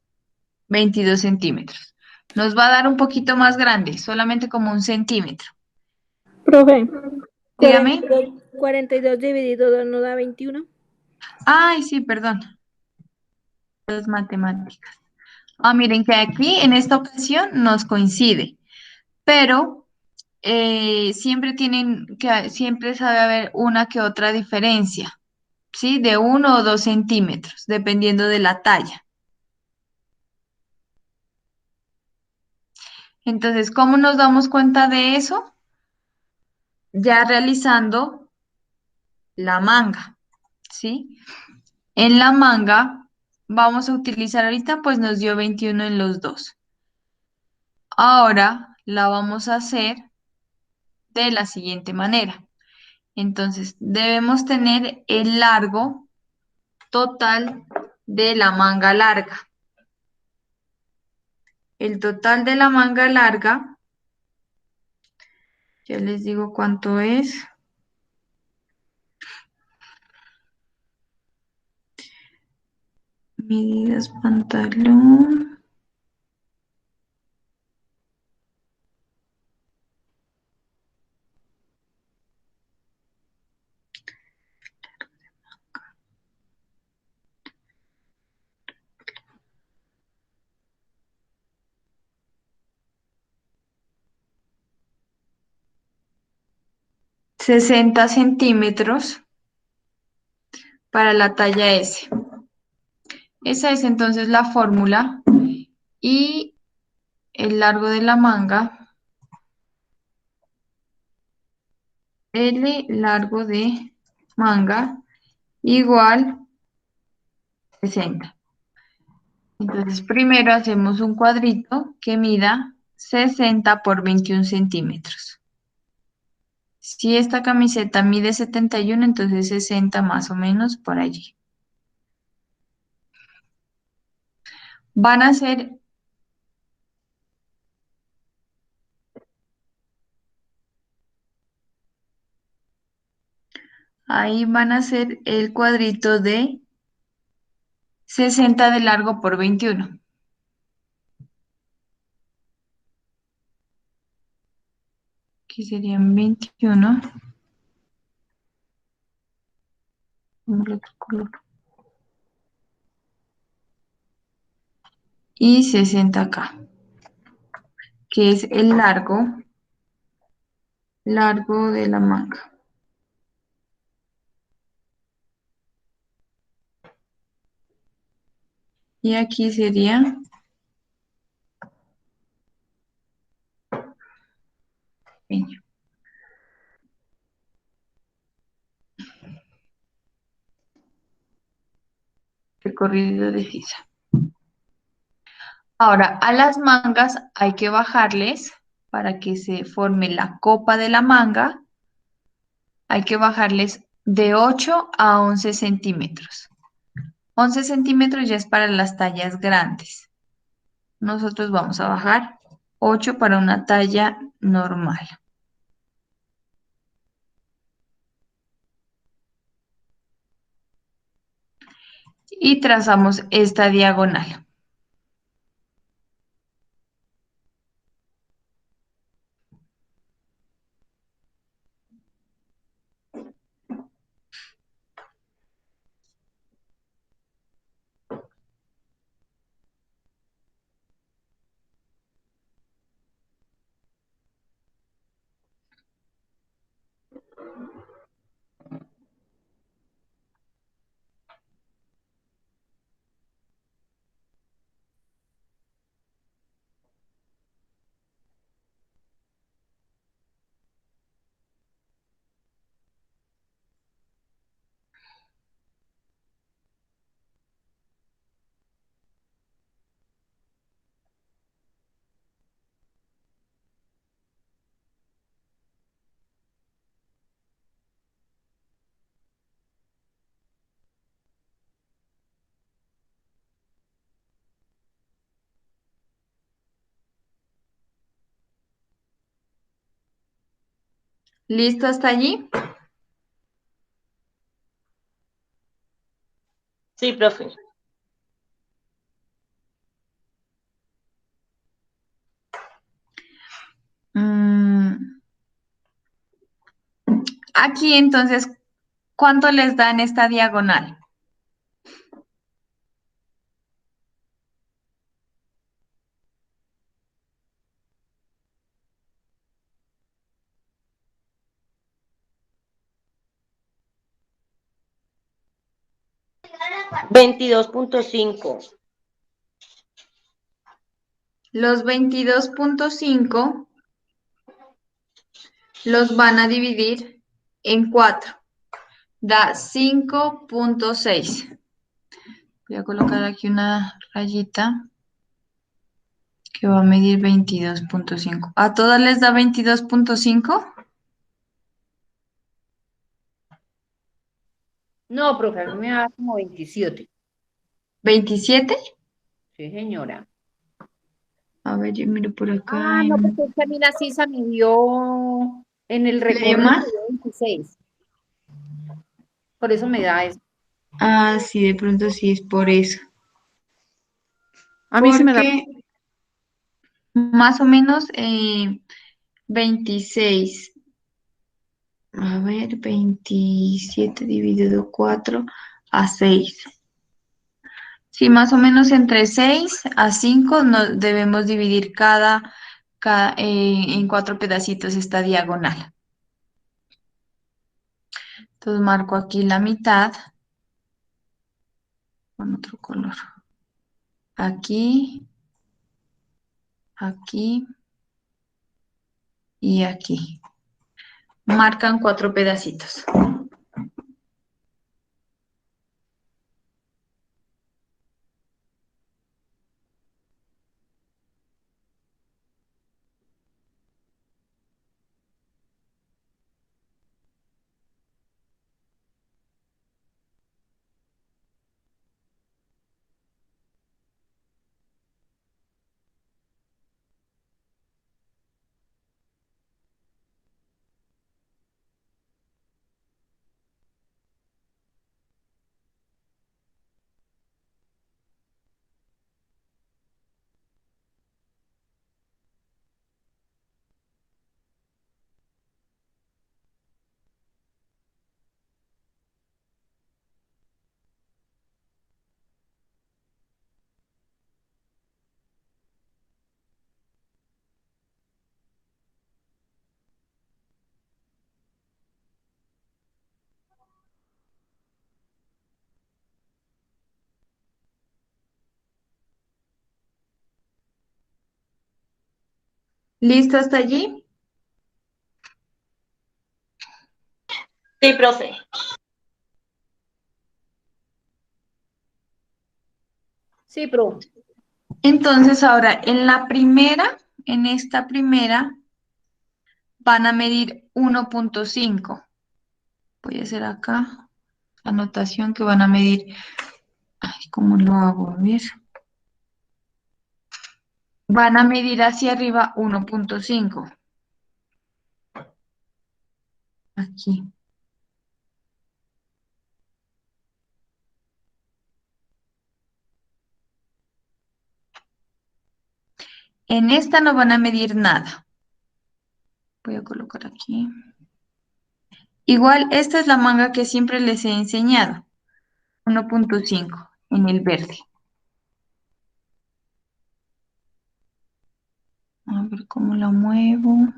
22 centímetros. Nos va a dar un poquito más grande, solamente como 1 centímetro. Profe, Dígame. 42 dividido 2 no da 21. Ay, sí, perdón. Las matemáticas. Ah, miren que aquí en esta ocasión nos coincide, pero siempre sabe haber una que otra diferencia, ¿sí? De 1 o 2 centímetros, dependiendo de la talla. Entonces, ¿cómo nos damos cuenta de eso? Ya realizando la manga, ¿sí? En la manga vamos a utilizar ahorita, pues nos dio 21 en los dos. Ahora la vamos a hacer de la siguiente manera. Entonces, debemos tener el largo total de la manga larga. El total de la manga larga, ya les digo cuánto es. Medidas pantalón. $60 para la talla S. Esa es entonces la fórmula y el largo de la manga, L largo de manga igual 60. Entonces primero hacemos un cuadrito que mida 60 por 21 centímetros. Si esta camiseta mide 71, entonces 60 más o menos por allí. Van a ser Ahí van a ser el cuadrito de 60 de largo por 21. Aquí serían 21. Vamos a otro color. Y 60 acá, que es el largo de la manga. Y aquí sería pequeño. Recorrido de sisa. Ahora, a las mangas hay que bajarles para que se forme la copa de la manga. Hay que bajarles de 8 a 11 centímetros. 11 centímetros ya es para las tallas grandes. Nosotros vamos a bajar 8 para una talla normal. Y trazamos esta diagonal. ¿Listo hasta allí? Sí, profe. Mm, Aquí entonces, ¿cuánto les da en esta diagonal? 22.5. Los 22.5 los van a dividir en 4. Da 5.6. Voy a colocar aquí una rayita que va a medir 22.5. ¿A todas les da 22.5? No, profe, a mí me da como 27. ¿27? Sí, señora. A ver, yo miro por acá. Ah, no, porque es que a mí la sisa me dio, en el ¿Le dio recorrido más? me dio 26. Por eso me da eso. Ah, sí, de pronto sí es por eso. A mí sí me da. Porque más o menos 26. A ver, 27 dividido 4 a 6. Sí, más o menos entre 6 a 5 nos debemos dividir en 4 pedacitos esta diagonal. Entonces marco aquí la mitad con otro color. Aquí, aquí y aquí. Marcan 4 pedacitos. ¿Listo hasta allí? Sí, profe. Sí, profe. Entonces ahora en esta primera, van a medir 1.5. Voy a hacer acá anotación que van a medir. Ay, ¿cómo lo hago? A ver. Van a medir hacia arriba 1.5. Aquí. En esta no van a medir nada. Voy a colocar aquí. Igual, esta es la manga que siempre les he enseñado. 1.5 en el verde. A ver cómo la muevo.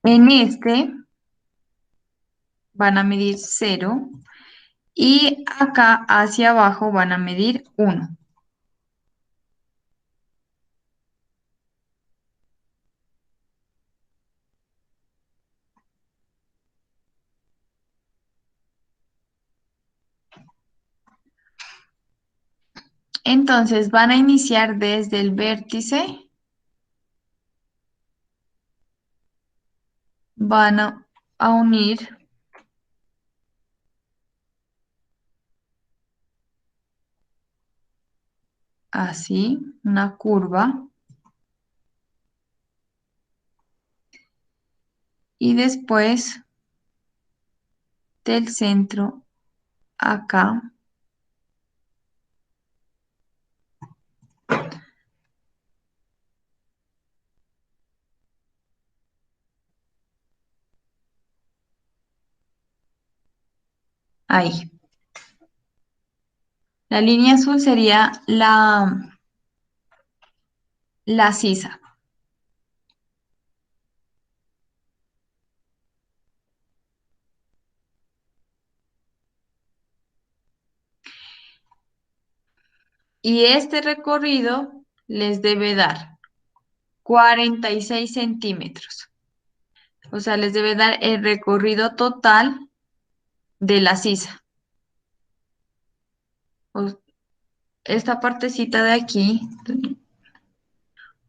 En este van a medir 0 y acá hacia abajo van a medir 1. Entonces van a iniciar desde el vértice van a unir así una curva y después del centro acá ahí. La línea azul sería la sisa. Y este recorrido les debe dar 46 centímetros. O sea, les debe dar el recorrido total de la sisa. O- Esta partecita de aquí,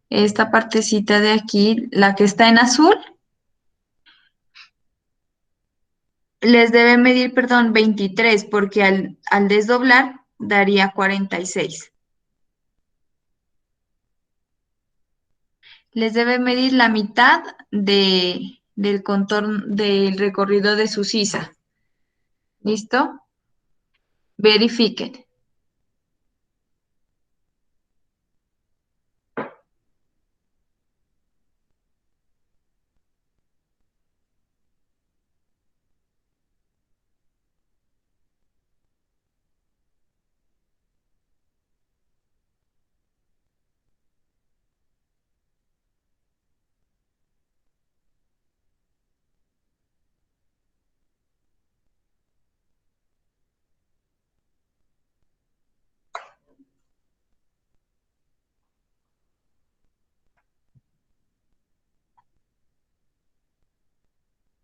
esta partecita de aquí, la que está en azul, les debe medir, perdón, 23, porque al desdoblar daría 46. Les debe medir la mitad del contorno, del recorrido de su sisa. ¿Listo? Verifiquen.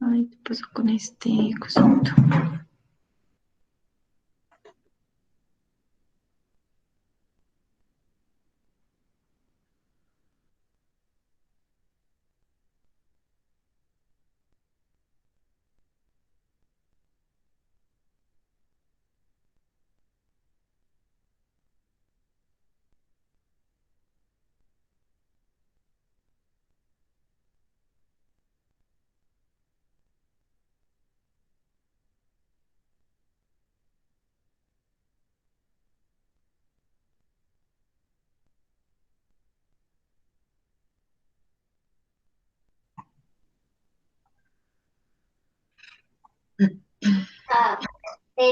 Ay, ¿qué pasó con este cosito?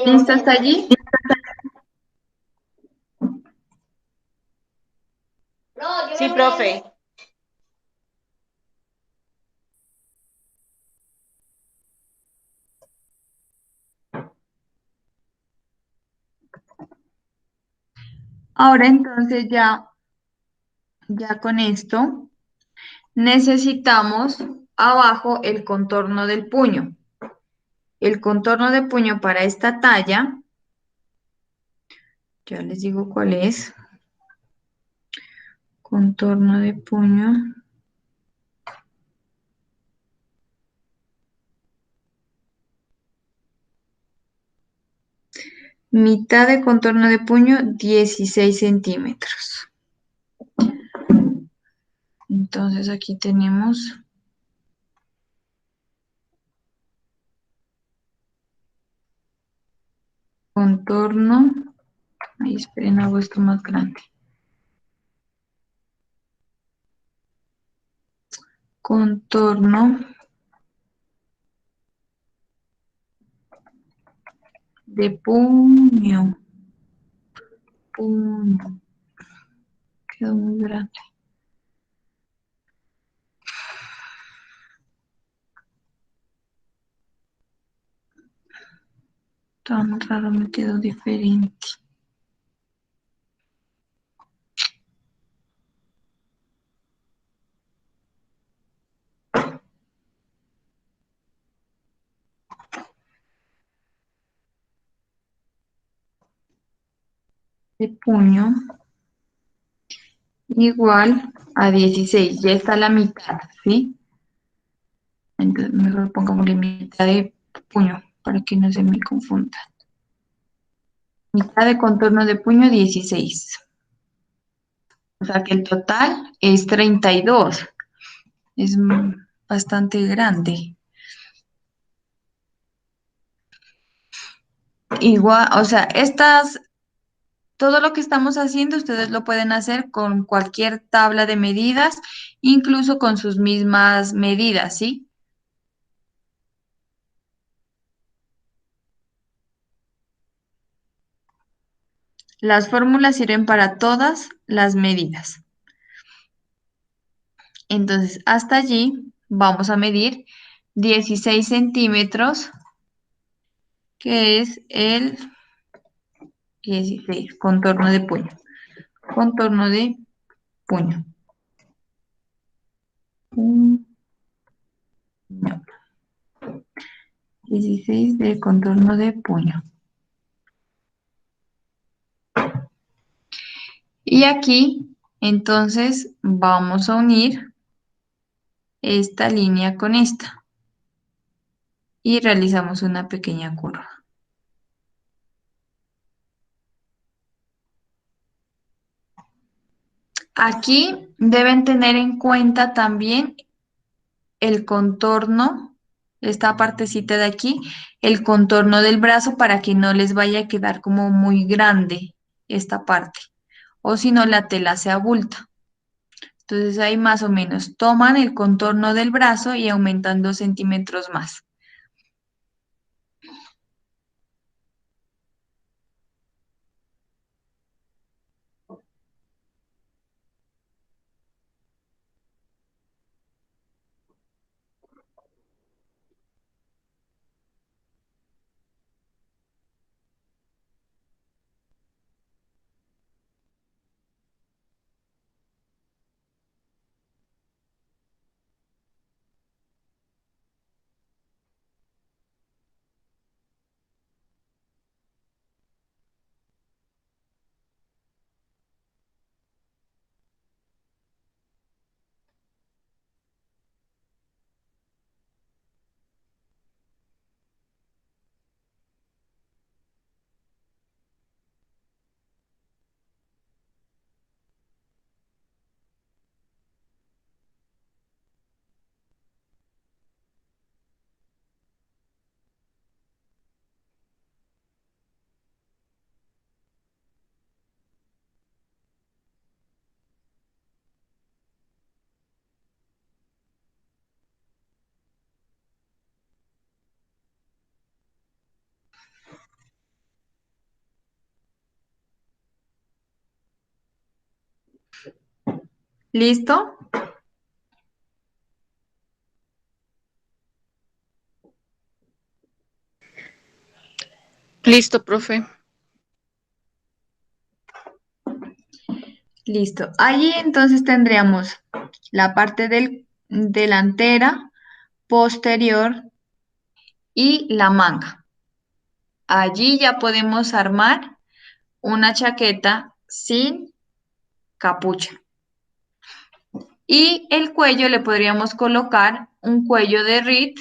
¿Listo hasta allí? Sí, profe. Ahora entonces ya con esto necesitamos abajo el contorno del puño. El contorno de puño para esta talla, ya les digo cuál es. Contorno de puño. Mitad de contorno de puño, 16 centímetros. Entonces aquí tenemos contorno. Ahí esperen, hago esto más grande. Contorno de puño. Puño. Quedó muy grande. Tan raro, me quedó diferente. De puño igual a 16. Ya está la mitad, ¿sí? Entonces mejor pongámosle mitad de puño para que no se me confunda. Mitad de contorno de puño 16. O sea que el total es 32. Es bastante grande. Igual, o sea, todo lo que estamos haciendo, ustedes lo pueden hacer con cualquier tabla de medidas, incluso con sus mismas medidas, ¿sí? Las fórmulas sirven para todas las medidas. Entonces, hasta allí vamos a medir 16 centímetros, que es el 16, contorno de puño. Contorno de puño. Puño. 16 de contorno de puño. Y aquí, entonces, vamos a unir esta línea con esta. Y realizamos una pequeña curva. Aquí deben tener en cuenta también el contorno, esta partecita de aquí, el contorno del brazo para que no les vaya a quedar como muy grande esta parte, o si no la tela se abulta. Entonces ahí más o menos toman el contorno del brazo y aumentan 2 centímetros más. ¿Listo? Listo, profe. Listo. Allí entonces tendríamos la parte delantera, posterior y la manga. Allí ya podemos armar una chaqueta sin capucha. Y el cuello le podríamos colocar un cuello de RIT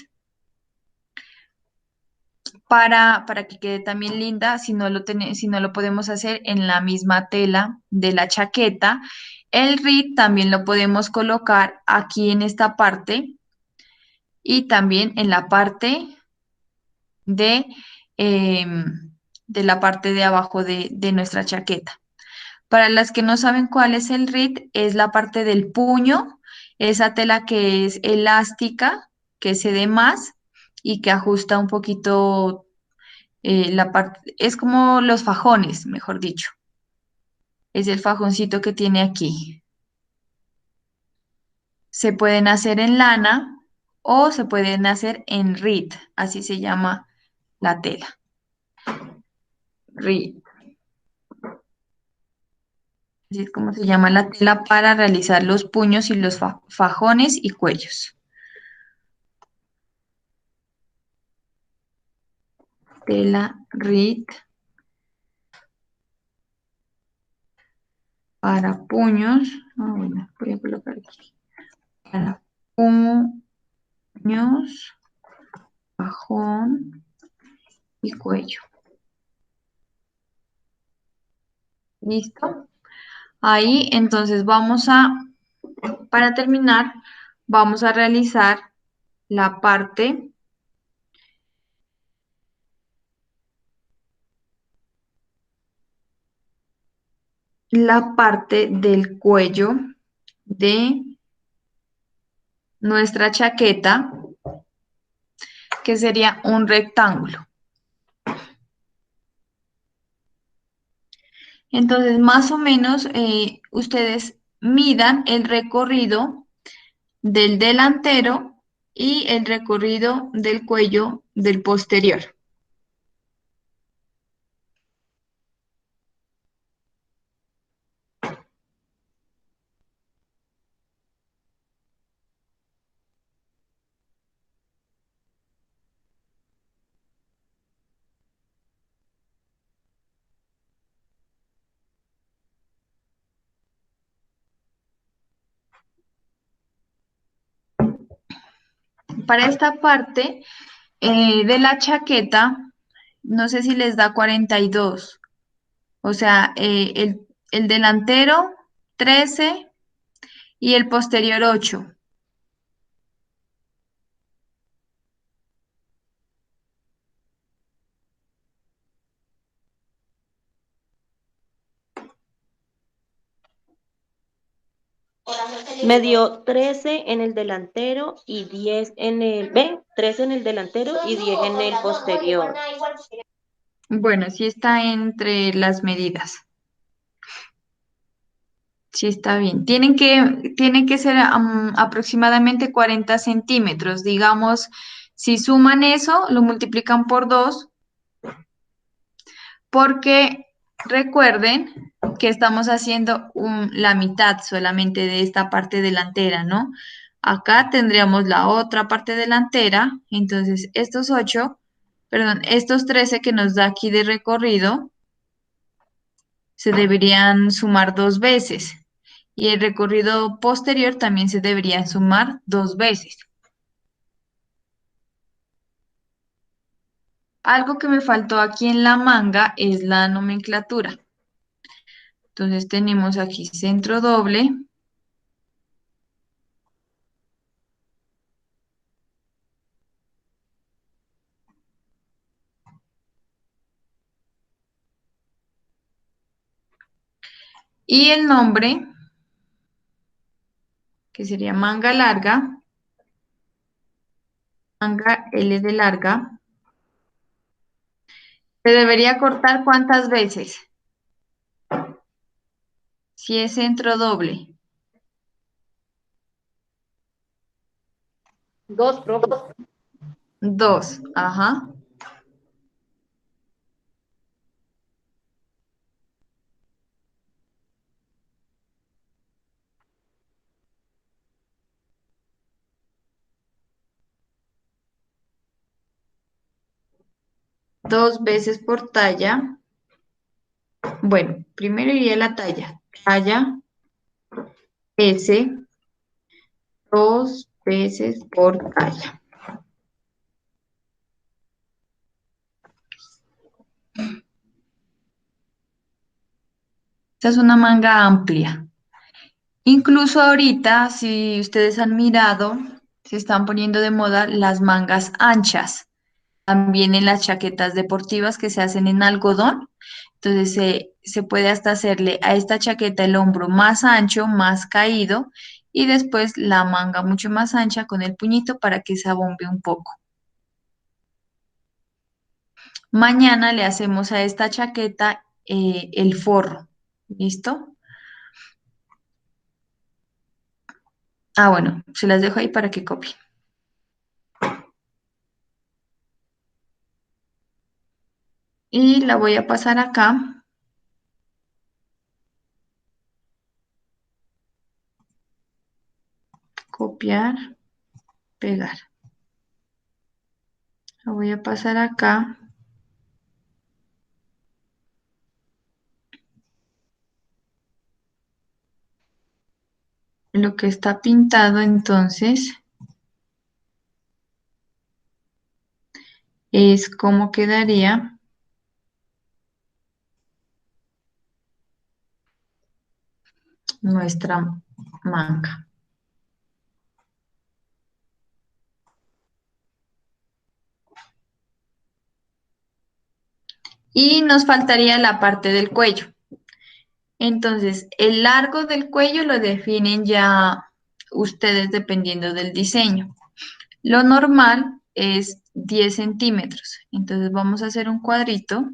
para que quede también linda, si no lo podemos hacer en la misma tela de la chaqueta. El RIT también lo podemos colocar aquí en esta parte y también en la parte de, de la parte de abajo de nuestra chaqueta. Para las que no saben cuál es el RIT, es la parte del puño, esa tela que es elástica, que se dé más y que ajusta un poquito la parte, es como los fajones, mejor dicho. Es el fajoncito que tiene aquí. Se pueden hacer en lana o se pueden hacer en RIT, así se llama la tela. RIT. Así es como se llama la tela para realizar los puños y los fajones y cuellos. Tela RIT para puños. Bueno, voy a colocar aquí. Para puños puños, cajón y cuello. ¿Listo? Ahí entonces para terminar, vamos a realizar la parte del cuello de nuestra chaqueta, que sería un rectángulo. Entonces, más o menos, ustedes midan el recorrido del delantero y el recorrido del cuello del posterior. Para esta parte de la chaqueta, no sé si les da 42. O sea, el delantero 13 y el posterior 8. Me dio 13 en el delantero y 10 en el, ¿ve? 13 en el delantero y 10 en el posterior. Bueno, sí está entre las medidas. Sí está bien. Tienen que ser aproximadamente 40 centímetros. Digamos, si suman eso, lo multiplican por 2, porque recuerden que estamos haciendo la mitad solamente de esta parte delantera, ¿no? Acá tendríamos la otra parte delantera, entonces estos 13 que nos da aquí de recorrido se deberían sumar 2 veces y el recorrido posterior también se debería sumar 2 veces. Algo que me faltó aquí en la manga es la nomenclatura. Entonces tenemos aquí centro doble, y el nombre, que sería manga larga, manga L de larga, se debería cortar ¿cuántas veces? Si es centro doble. 2, profe. 2, ajá. Dos veces por talla. Bueno, primero iría la talla. Talla S, 2 veces por talla. Esta es una manga amplia. Incluso ahorita, si ustedes han mirado, se están poniendo de moda las mangas anchas, también en las chaquetas deportivas que se hacen en algodón. Entonces se puede hasta hacerle a esta chaqueta el hombro más ancho, más caído, y después la manga mucho más ancha con el puñito para que se abombe un poco. Mañana le hacemos a esta chaqueta el forro. ¿Listo? Ah, bueno, se las dejo ahí para que copien. Y la voy a pasar acá. Copiar, pegar. La voy a pasar acá. Lo que está pintado, entonces, es cómo quedaría nuestra manga. Y nos faltaría la parte del cuello. Entonces, el largo del cuello lo definen ya ustedes dependiendo del diseño. Lo normal es 10 centímetros. Entonces vamos a hacer un cuadrito.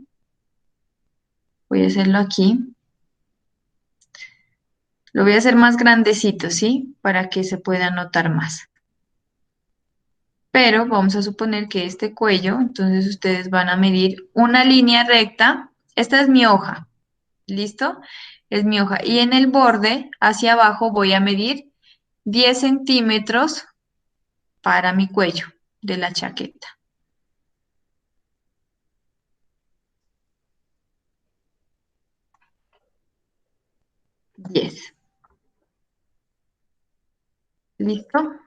Voy a hacerlo aquí. Lo voy a hacer más grandecito, ¿sí? Para que se pueda notar más. Pero vamos a suponer que este cuello, entonces ustedes van a medir una línea recta. Esta es mi hoja, ¿listo? Es mi hoja. Y en el borde, hacia abajo, voy a medir 10 centímetros para mi cuello de la chaqueta. 10. ¿Listo?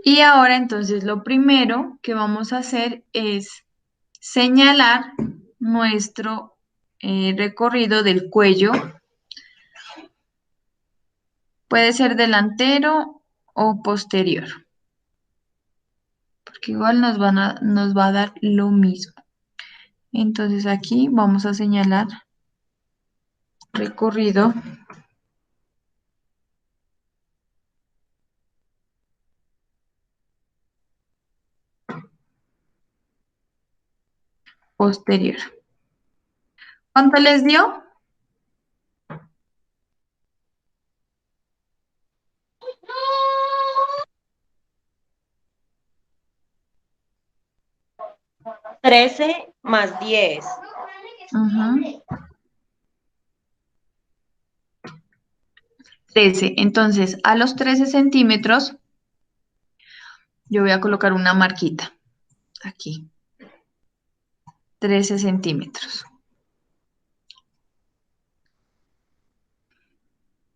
Y ahora entonces lo primero que vamos a hacer es señalar nuestro recorrido del cuello. Puede ser delantero o posterior, porque igual nos va a dar lo mismo. Entonces aquí vamos a señalar recorrido posterior. ¿Cuánto les dio? Trece más 10. Ujú. 13. Entonces, a los 13 centímetros, yo voy a colocar una marquita aquí. 13 centímetros.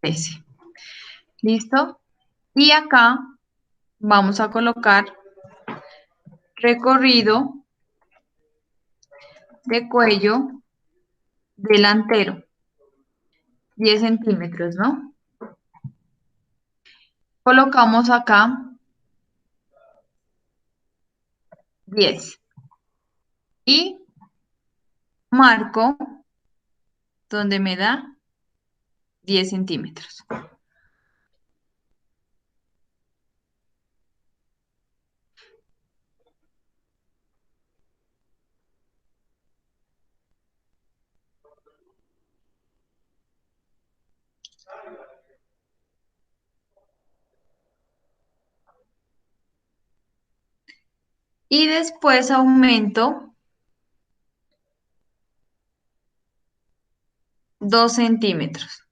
13. ¿Listo? Y acá vamos a colocar recorrido de cuello delantero. 10 centímetros, ¿no? Colocamos acá 10. Y marco donde me da 10 centímetros. Y después aumento 2 centímetros.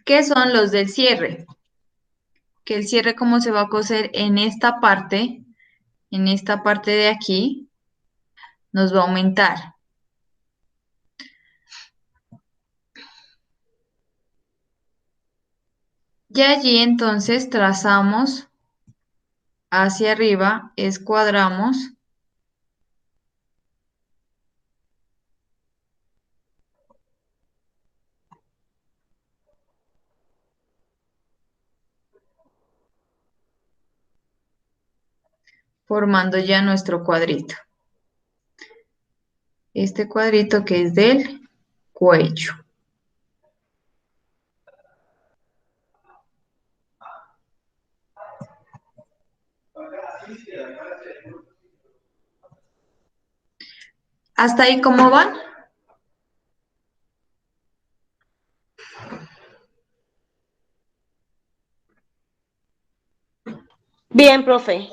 ¿Qué son los del cierre? Que el cierre como se va a coser en esta parte de aquí, nos va a aumentar. Y allí entonces trazamos hacia arriba, escuadramos formando ya nuestro cuadrito. Este cuadrito que es del cuello. ¿Hasta ahí cómo van? Bien, profe.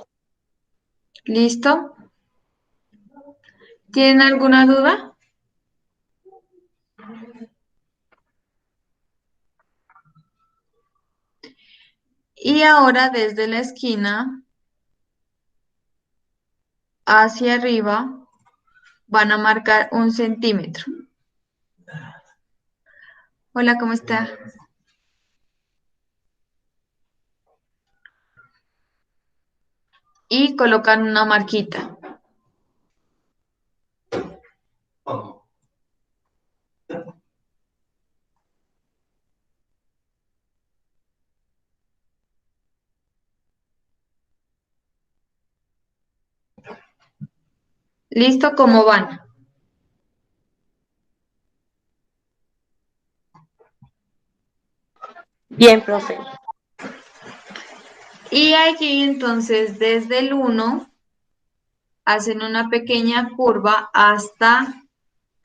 ¿Listo? ¿Tienen alguna duda? Y ahora desde la esquina hacia arriba van a marcar 1 centímetro. Hola, ¿cómo está? Y colocan una marquita. ¿Listo? ¿Cómo van? Bien, profe. Y allí entonces desde el 1 hacen una pequeña curva hasta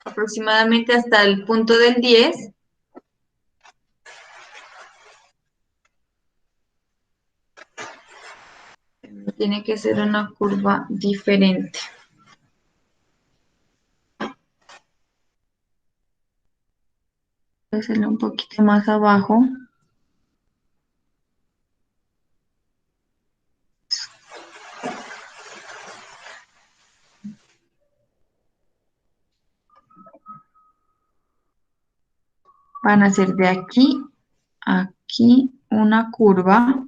aproximadamente hasta el punto del 10. Tiene que ser una curva diferente. Voy a hacerlo un poquito más abajo. Van a hacer de aquí a aquí una curva.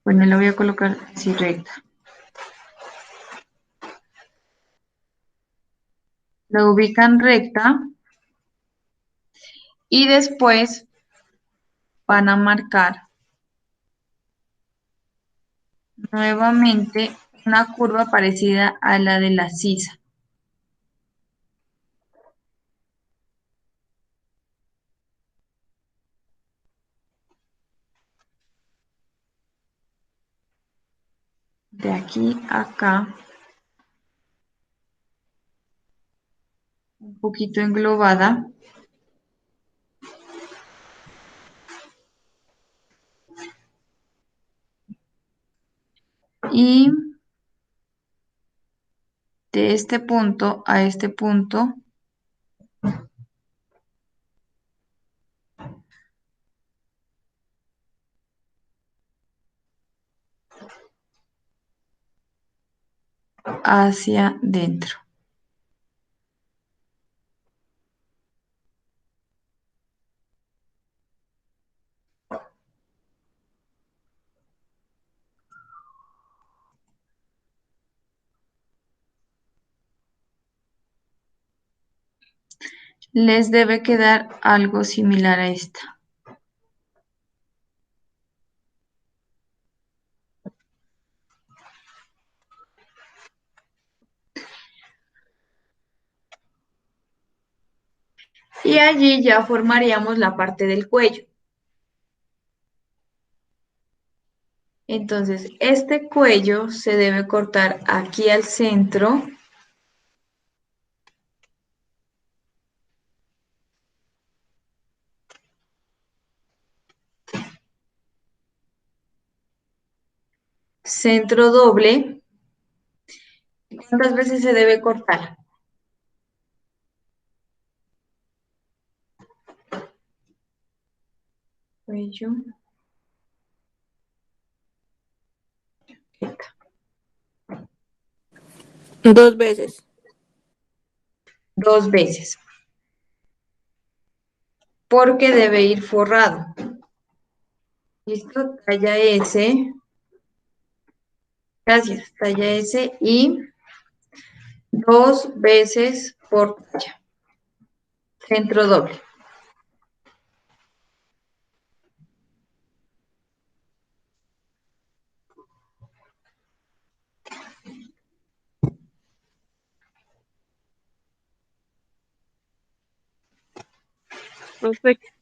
Bueno, la voy a colocar así recta. La ubican recta y después van a marcar nuevamente una curva parecida a la de la sisa. De aquí a acá, un poquito englobada. Y de este punto a este punto hacia dentro. Les debe quedar algo similar a esta. Y allí ya formaríamos la parte del cuello. Entonces, este cuello se debe cortar aquí al centro. Centro doble. ¿Cuántas veces se debe cortar? Cuello. 2 veces. 2 veces. Porque debe ir forrado. ¿Listo? Talla S. Gracias. Talla S y 2 veces por talla. Centro doble.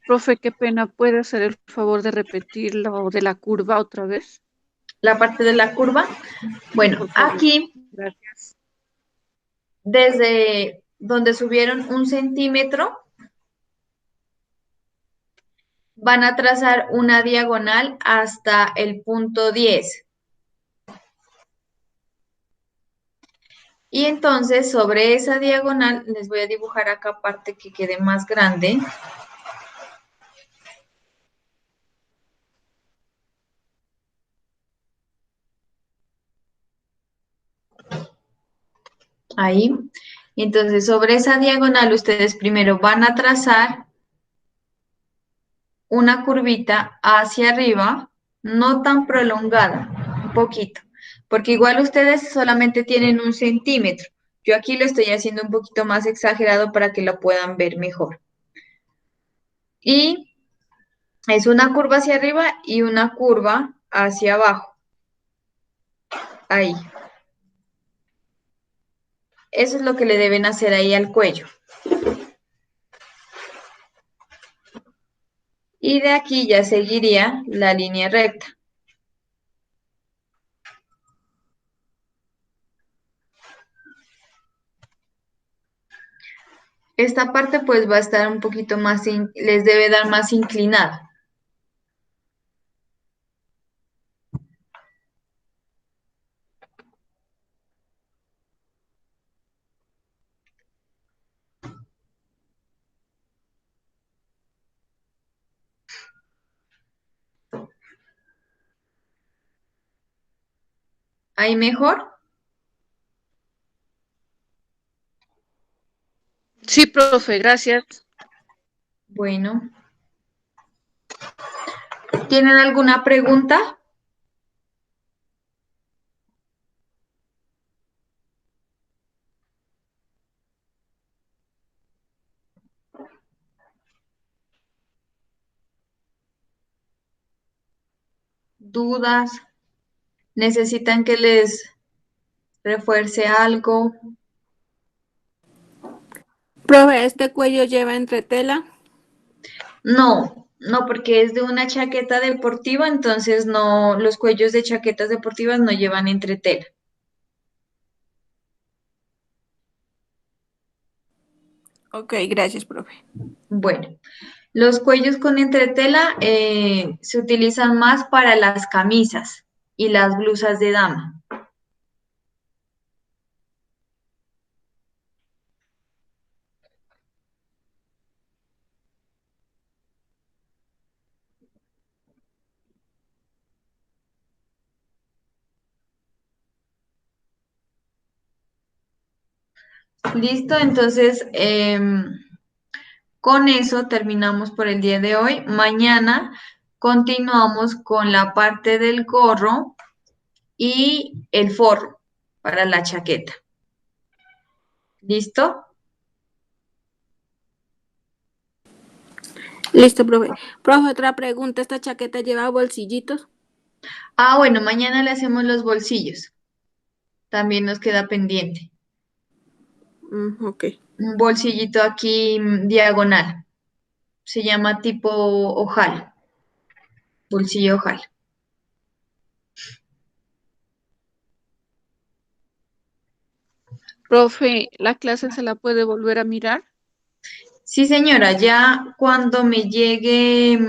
Profe, qué pena, ¿puede hacer el favor de repetir lo de la curva otra vez? La parte de la curva. Bueno, Por favor. aquí, Gracias. desde donde subieron 1 centímetro, van a trazar una diagonal hasta el punto 10. Y entonces sobre esa diagonal les voy a dibujar acá parte que quede más grande. Ahí. Entonces sobre esa diagonal ustedes primero van a trazar una curvita hacia arriba, no tan prolongada, un poquito, porque igual ustedes solamente tienen 1 centímetro. Yo aquí lo estoy haciendo un poquito más exagerado para que lo puedan ver mejor. Y es una curva hacia arriba y una curva hacia abajo. Ahí. Eso es lo que le deben hacer ahí al cuello. Y de aquí ya seguiría la línea recta. Esta parte pues va a estar un poquito más, les debe dar más inclinada. ¿Ahí mejor? Sí, profe, gracias. Bueno. ¿Tienen alguna pregunta? ¿Dudas? ¿Necesitan que les refuerce algo? Profe, ¿este cuello lleva entretela? No, no, porque es de una chaqueta deportiva, entonces no, los cuellos de chaquetas deportivas no llevan entretela. Ok, gracias, profe. Bueno, los cuellos con entretela se utilizan más para las camisas y las blusas de dama. Listo, entonces con eso terminamos por el día de hoy. Mañana continuamos con la parte del gorro y el forro para la chaqueta. ¿Listo? Listo, profe. Profe, otra pregunta. ¿Esta chaqueta lleva bolsillitos? Ah, bueno, mañana le hacemos los bolsillos. También nos queda pendiente. Ok. Un bolsillito aquí diagonal. Se llama tipo ojal. Bolsillo ojal. Profe, ¿la clase se la puede volver a mirar? Sí, señora, ya cuando me llegue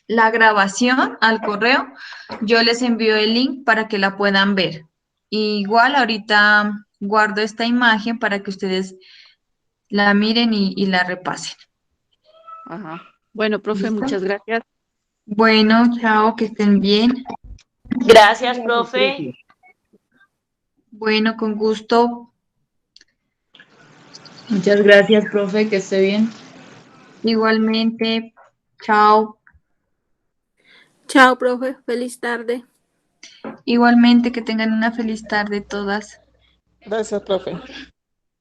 la grabación al correo, yo les envío el link para que la puedan ver. Igual ahorita guardo esta imagen para que ustedes la miren y la repasen. Ajá. Bueno, profe, ¿Listo? muchas gracias. Bueno, chao, que estén bien. Gracias, profe. Bueno, con gusto. Muchas gracias, profe, que esté bien. Igualmente, chao. Chao, profe. Feliz tarde. Igualmente, que tengan una feliz tarde todas. Gracias, profe.